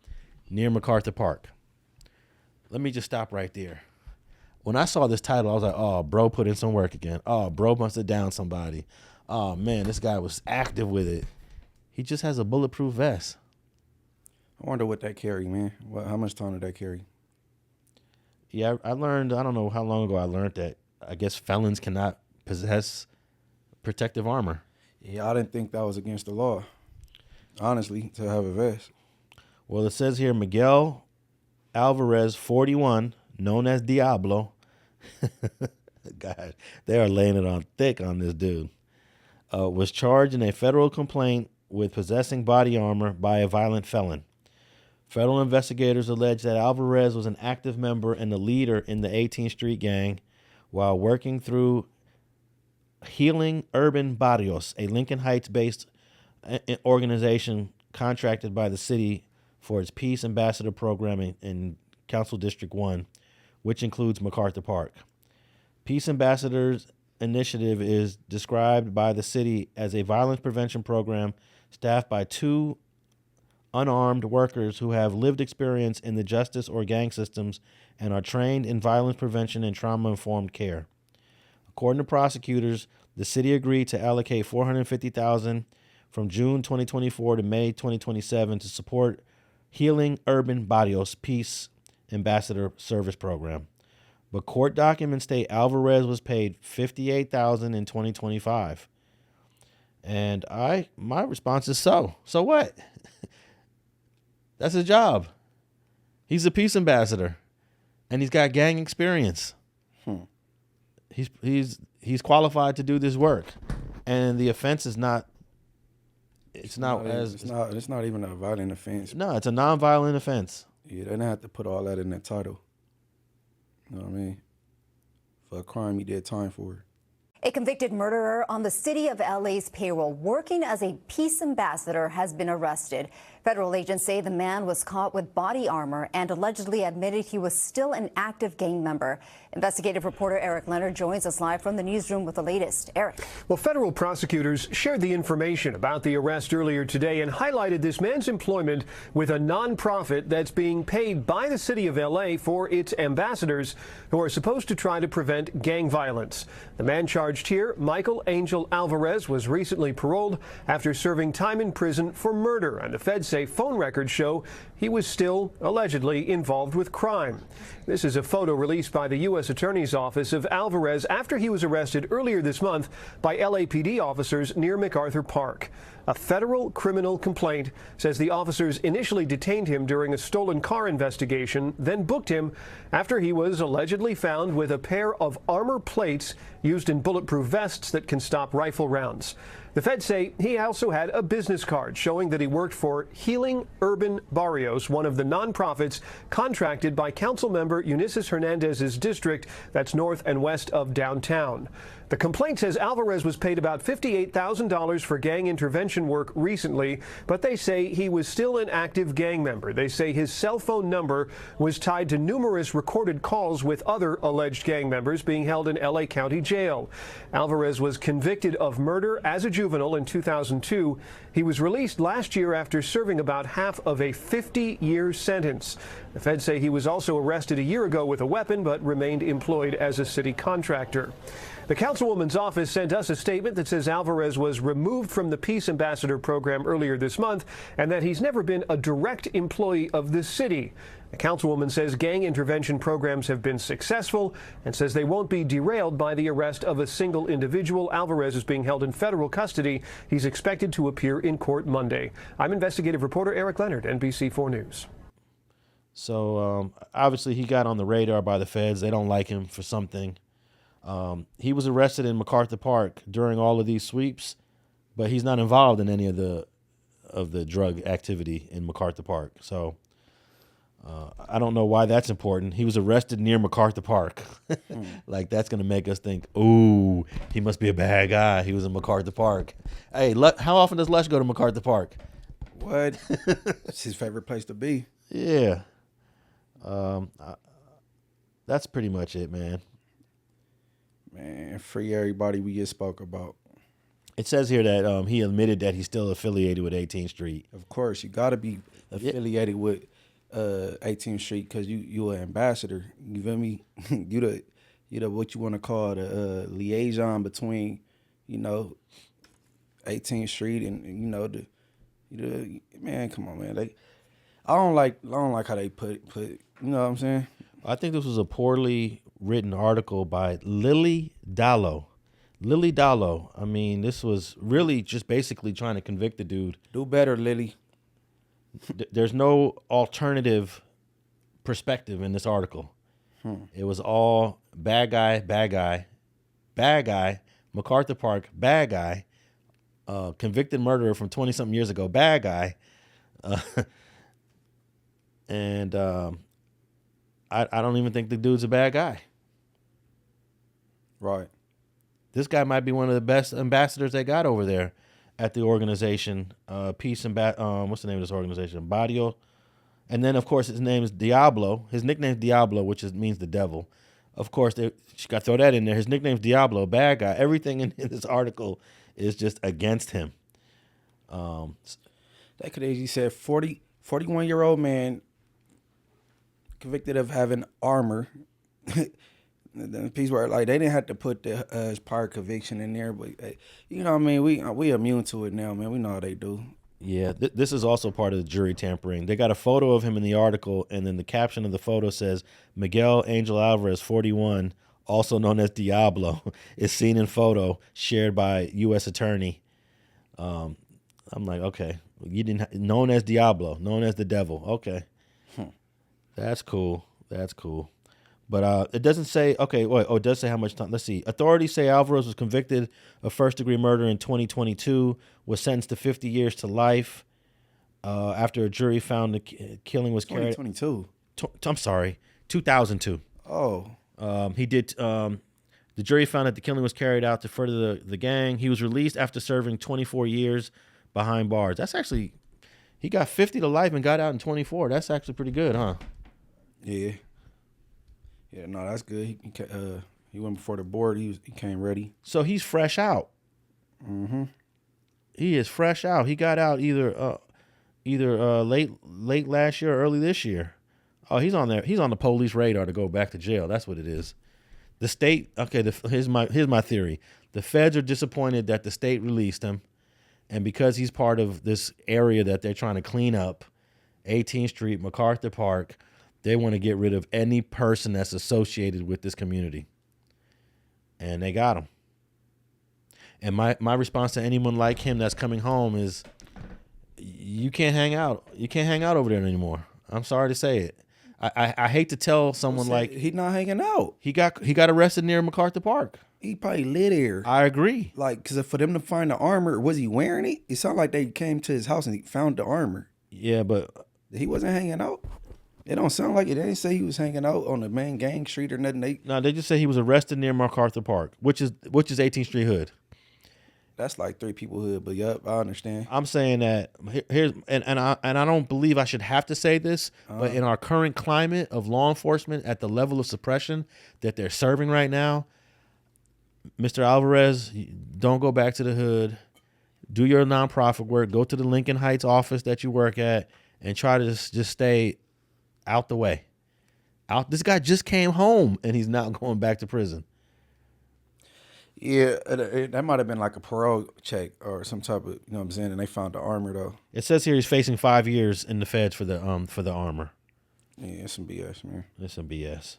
near MacArthur Park. Let me just stop right there. When I saw this title, I was like, oh, bro put in some work again. Oh, bro must have downed somebody. Oh, man, this guy was active with it. He just has a bulletproof vest. I wonder what that carry, man. How much time did that carry? Yeah, I learned, I don't know how long ago I learned that. I guess felons cannot possess protective armor. Yeah, I didn't think that was against the law, honestly, to have a vest. Well, it says here, Miguel Alvarez, 41, known as Diablo. God, they are laying it on thick on this dude. Was charged in a federal complaint with possessing body armor by a violent felon. Federal investigators allege that Alvarez was an active member and a leader in the 18th Street Gang while working through Healing Urban Barrios, a Lincoln Heights-based organization contracted by the city for its Peace Ambassador program in Council District 1, which includes MacArthur Park. Peace Ambassadors Initiative is described by the city as a violence prevention program staffed by 2 unarmed workers who have lived experience in the justice or gang systems and are trained in violence prevention and trauma-informed care. According to prosecutors, the city agreed to allocate $450,000 from June 2024 to May 2027 to support Healing Urban Barrios Peace Ambassador Service Program. But court documents state Alvarez was paid $58,000 in 2025. And my response is so what? That's his job. He's a peace ambassador, and he's got gang experience. He's qualified to do this work, and the offense is not. It's not even a violent offense. No, it's a non-violent offense. Yeah, they didn't have to put all that in that title. You know what I mean? For a crime he did time for. A convicted murderer on the city of LA's payroll working as a peace ambassador has been arrested. Federal agents say the man was caught with body armor and allegedly admitted he was still an active gang member. Investigative reporter Eric Leonard joins us live from the newsroom with the latest. Eric. Well, federal prosecutors shared the information about the arrest earlier today and highlighted this man's employment with a nonprofit that's being paid by the city of LA for its ambassadors who are supposed to try to prevent gang violence. The man charged here, Michael Angel Alvarez, was recently paroled after serving time in prison for murder, and the feds say phone records show he was still allegedly involved with crime. This is a photo released by the U.S. Attorney's Office of Alvarez after he was arrested earlier this month by LAPD officers near MacArthur Park. A federal criminal complaint says the officers initially detained him during a stolen car investigation, then booked him after he was allegedly found with a pair of armor plates used in bulletproof vests that can stop rifle rounds. The feds say he also had a business card showing that he worked for Healing Urban Barrios, one of the nonprofits contracted by council member Eunices Hernandez's district that's north and west of downtown. The complaint says Alvarez was paid about $58,000 for gang intervention work recently, but they say he was still an active gang member. They say his cell phone number was tied to numerous recorded calls with other alleged gang members being held in LA County Jail. Alvarez was convicted of murder as a juvenile in 2002. He was released last year after serving about half of a 50-year sentence. The feds say he was also arrested a year ago with a weapon, but remained employed as a city contractor. The councilwoman's office sent us a statement that says Alvarez was removed from the Peace Ambassador program earlier this month and that he's never been a direct employee of the city. The councilwoman says gang intervention programs have been successful and says they won't be derailed by the arrest of a single individual. Alvarez is being held in federal custody. He's expected to appear in court Monday. I'm investigative reporter Eric Leonard, NBC4 News. So obviously he got on the radar by the feds. They don't like him for something. He was arrested in MacArthur Park during all of these sweeps, but he's not involved in any of the drug activity in MacArthur Park. So I don't know why that's important. He was arrested near MacArthur Park. Like, that's going to make us think, ooh, he must be a bad guy. He was in MacArthur Park. Hey, how often does Lush go to MacArthur Park? What? It's his favorite place to be. Yeah. That's pretty much it, man. Man, free everybody we just spoke about. It says here that he admitted that he's still affiliated with 18th Street. Of course, you got to be affiliated with 18th Street because you an ambassador. You feel me? you the what you want to call the liaison between 18th Street and the man. Come on, man. I don't like how they put. You know what I'm saying? I think this was a poorly written article by Lily Dallow. Lily Dallow. I mean, this was really just basically trying to convict the dude. Do better, Lily. There's no alternative perspective in this article. It was all bad guy, bad guy, bad guy, MacArthur Park, bad guy, convicted murderer from 20-something years ago, bad guy. And I don't even think the dude's a bad guy. Right. This guy might be one of the best ambassadors they got over there at the organization. Peace and what's the name of this organization? Barrio. And then, of course, his name is Diablo. His nickname is Diablo, which means the devil. Of course, she got to throw that in there. His nickname's Diablo, bad guy. Everything in this article is just against him. They could have easily said 41-year-old man convicted of having armor. The piece where they didn't have to put the prior conviction in there, but you know what I mean. We immune to it now, man. We know how they do. Yeah, this is also part of the jury tampering. They got a photo of him in the article, and then the caption of the photo says, Miguel Angel Alvarez, 41, also known as Diablo, is seen in photo shared by U.S. attorney. I'm like, okay, you didn't known as Diablo, known as the devil. Okay, that's cool. That's cool. But it doesn't say, okay, wait, it does say how much time. Let's see. Authorities say Alvarez was convicted of first-degree murder in 2022, was sentenced to 50 years to life after a jury found the killing was carried. 2022. I'm sorry, 2002. Oh. He did. The jury found that the killing was carried out to further the gang. He was released after serving 24 years behind bars. That's actually, he got 50 to life and got out in 24. That's actually pretty good, huh? Yeah. Yeah, no, that's good. He went before the board. He came ready. So he's fresh out. Mm-hmm. He is fresh out. He got out either late last year or early this year. Oh, he's on there. He's on the police radar to go back to jail. That's what it is. The state. Okay, here's my theory. The feds are disappointed that the state released him, and because he's part of this area that they're trying to clean up, 18th Street, MacArthur Park. They want to get rid of any person that's associated with this community. And they got him. And my response to anyone like him that's coming home is, you can't hang out. You can't hang out over there anymore. I'm sorry to say it. I hate to tell someone like he not hanging out. he got arrested near MacArthur Park. He probably lit there. I agree. Like, because for them to find the armor, was he wearing it? It sounded like they came to his house and he found the armor. Yeah, but He wasn't hanging out. It don't sound like it. They didn't say he was hanging out on the main gang street or nothing. they just say he was arrested near MacArthur Park, which is 18th Street Hood. That's like 3 people hood, but yep, I understand. I'm saying that here's and I don't believe I should have to say this, but in our current climate of law enforcement at the level of suppression that they're serving right now, Mr. Alvarez, don't go back to the hood. Do your nonprofit work. Go to the Lincoln Heights office that you work at and try to just stay out the way. This guy just came home and he's not going back to prison. Yeah, that might have been like a parole check or some type of, you know what I'm saying, and they found the armor though. It says here he's facing 5 years in the feds for the armor. Yeah, it's some BS, man. It's some BS.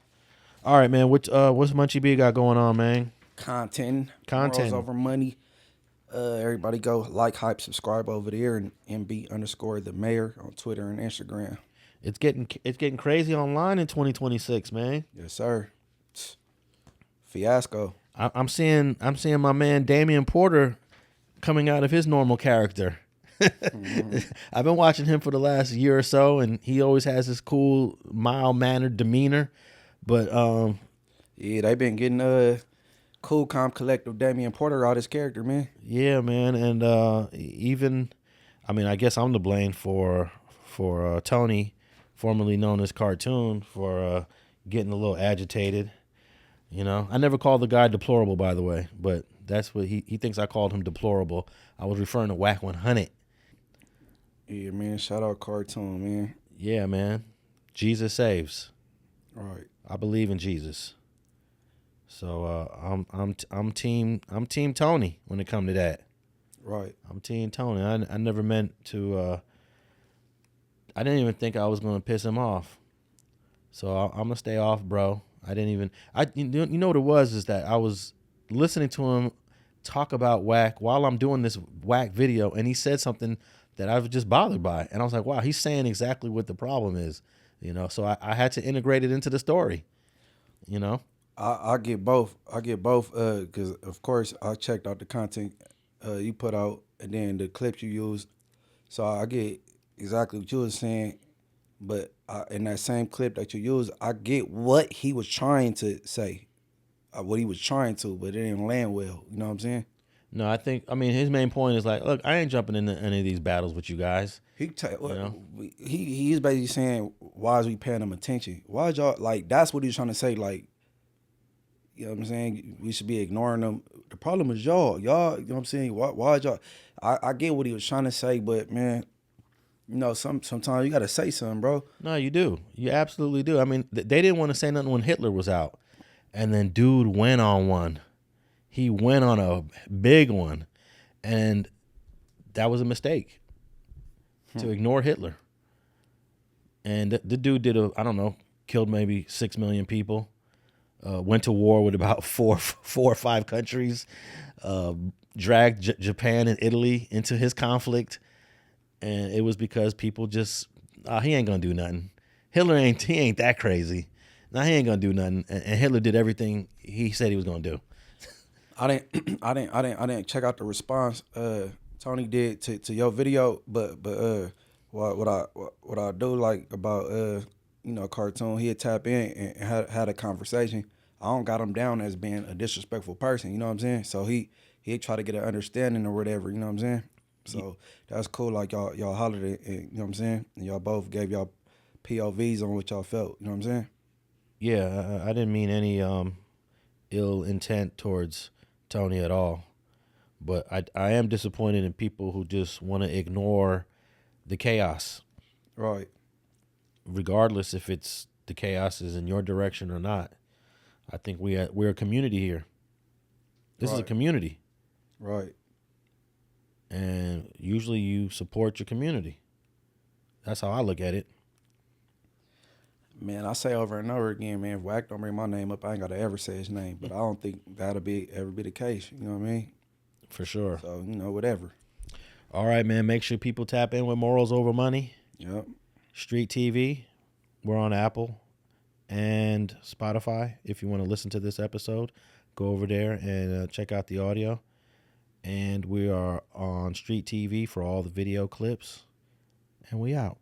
All right, man. What's Munchie B got going on, man? Content. Content. Morals over money. Everybody go like, hype, subscribe over there, and MB_the mayor on Twitter and Instagram. It's getting crazy online in 2026, man. Yes, sir. Fiasco. I'm seeing my man Damien Porter coming out of his normal character. I've been watching him for the last year or so, and he always has this cool, mild-mannered demeanor. But yeah, they been getting cool, calm, collective Damien Porter out his character, man. Yeah, man, and even, I mean, I guess I'm to blame for Tony, formerly known as Cartoon, for getting a little agitated. You know, I never called the guy deplorable, by the way, but that's what he thinks I called him deplorable. I was referring to Whack 100. Yeah, man. Shout out Cartoon, man. Yeah, man. Jesus saves. All right. I believe in Jesus. So I'm team Tony when it come to that. Right. I'm team Tony. I never meant to. I didn't even think I was gonna piss him off. So I'm gonna stay off, bro. I didn't even. You know what it was is that I was listening to him talk about Whack while I'm doing this Whack video, and he said something that I was just bothered by, and I was like, wow, he's saying exactly what the problem is, you know. So I had to integrate it into the story, you know. I get both. Because of course I checked out the content you put out and then the clips you used, so I get exactly what you were saying. But in that same clip that you used, I get what he was trying to say, but it didn't land well. You know what I'm saying? No, I mean, his main point is like, look, I ain't jumping into any of these battles with you guys. He's basically saying, why is we paying him attention? Why is y'all, like, that's what he's trying to say, like, you know what I'm saying? We should be ignoring them. The problem is y'all, you know what I'm saying? Why is y'all, I get what he was trying to say, but man, you know, sometimes you got to say something, bro. No, you do. You absolutely do. I mean, they didn't want to say nothing when Hitler was out. And then dude went on one. He went on a big one. And that was a mistake to ignore Hitler. And the dude did killed maybe 6 million people. Went to war with about four or five countries. Dragged Japan and Italy into his conflict. And it was because people just, he ain't gonna do nothing. Hitler ain't that crazy. He ain't gonna do nothing. And Hitler did everything he said he was gonna do. I didn't check out the response Tony did to your video, but what I do like about Cartoon, he'd tap in and had a conversation. I don't got him down as being a disrespectful person, you know what I'm saying? So he'd try to get an understanding or whatever, you know what I'm saying? So that's cool. Like y'all hollered it, and, you know what I'm saying? And y'all both gave y'all POVs on what y'all felt. You know what I'm saying? Yeah, I didn't mean any ill intent towards Tony at all, but I am disappointed in people who just want to ignore the chaos. Right. Regardless if it's the chaos is in your direction or not. I think we're a community here. This is a community. Right. And usually you support your community. That's how I look at it. Man, I say over and over again, man, if Wack don't bring my name up, I ain't got to ever say his name. But I don't think that'll ever be the case. You know what I mean? For sure. So, whatever. All right, man. Make sure people tap in with Morals Over Money. Yep. StreetTV. We're on Apple and Spotify. If you want to listen to this episode, go over there and check out the audio. And we are on StreetTV for all the video clips. And we out.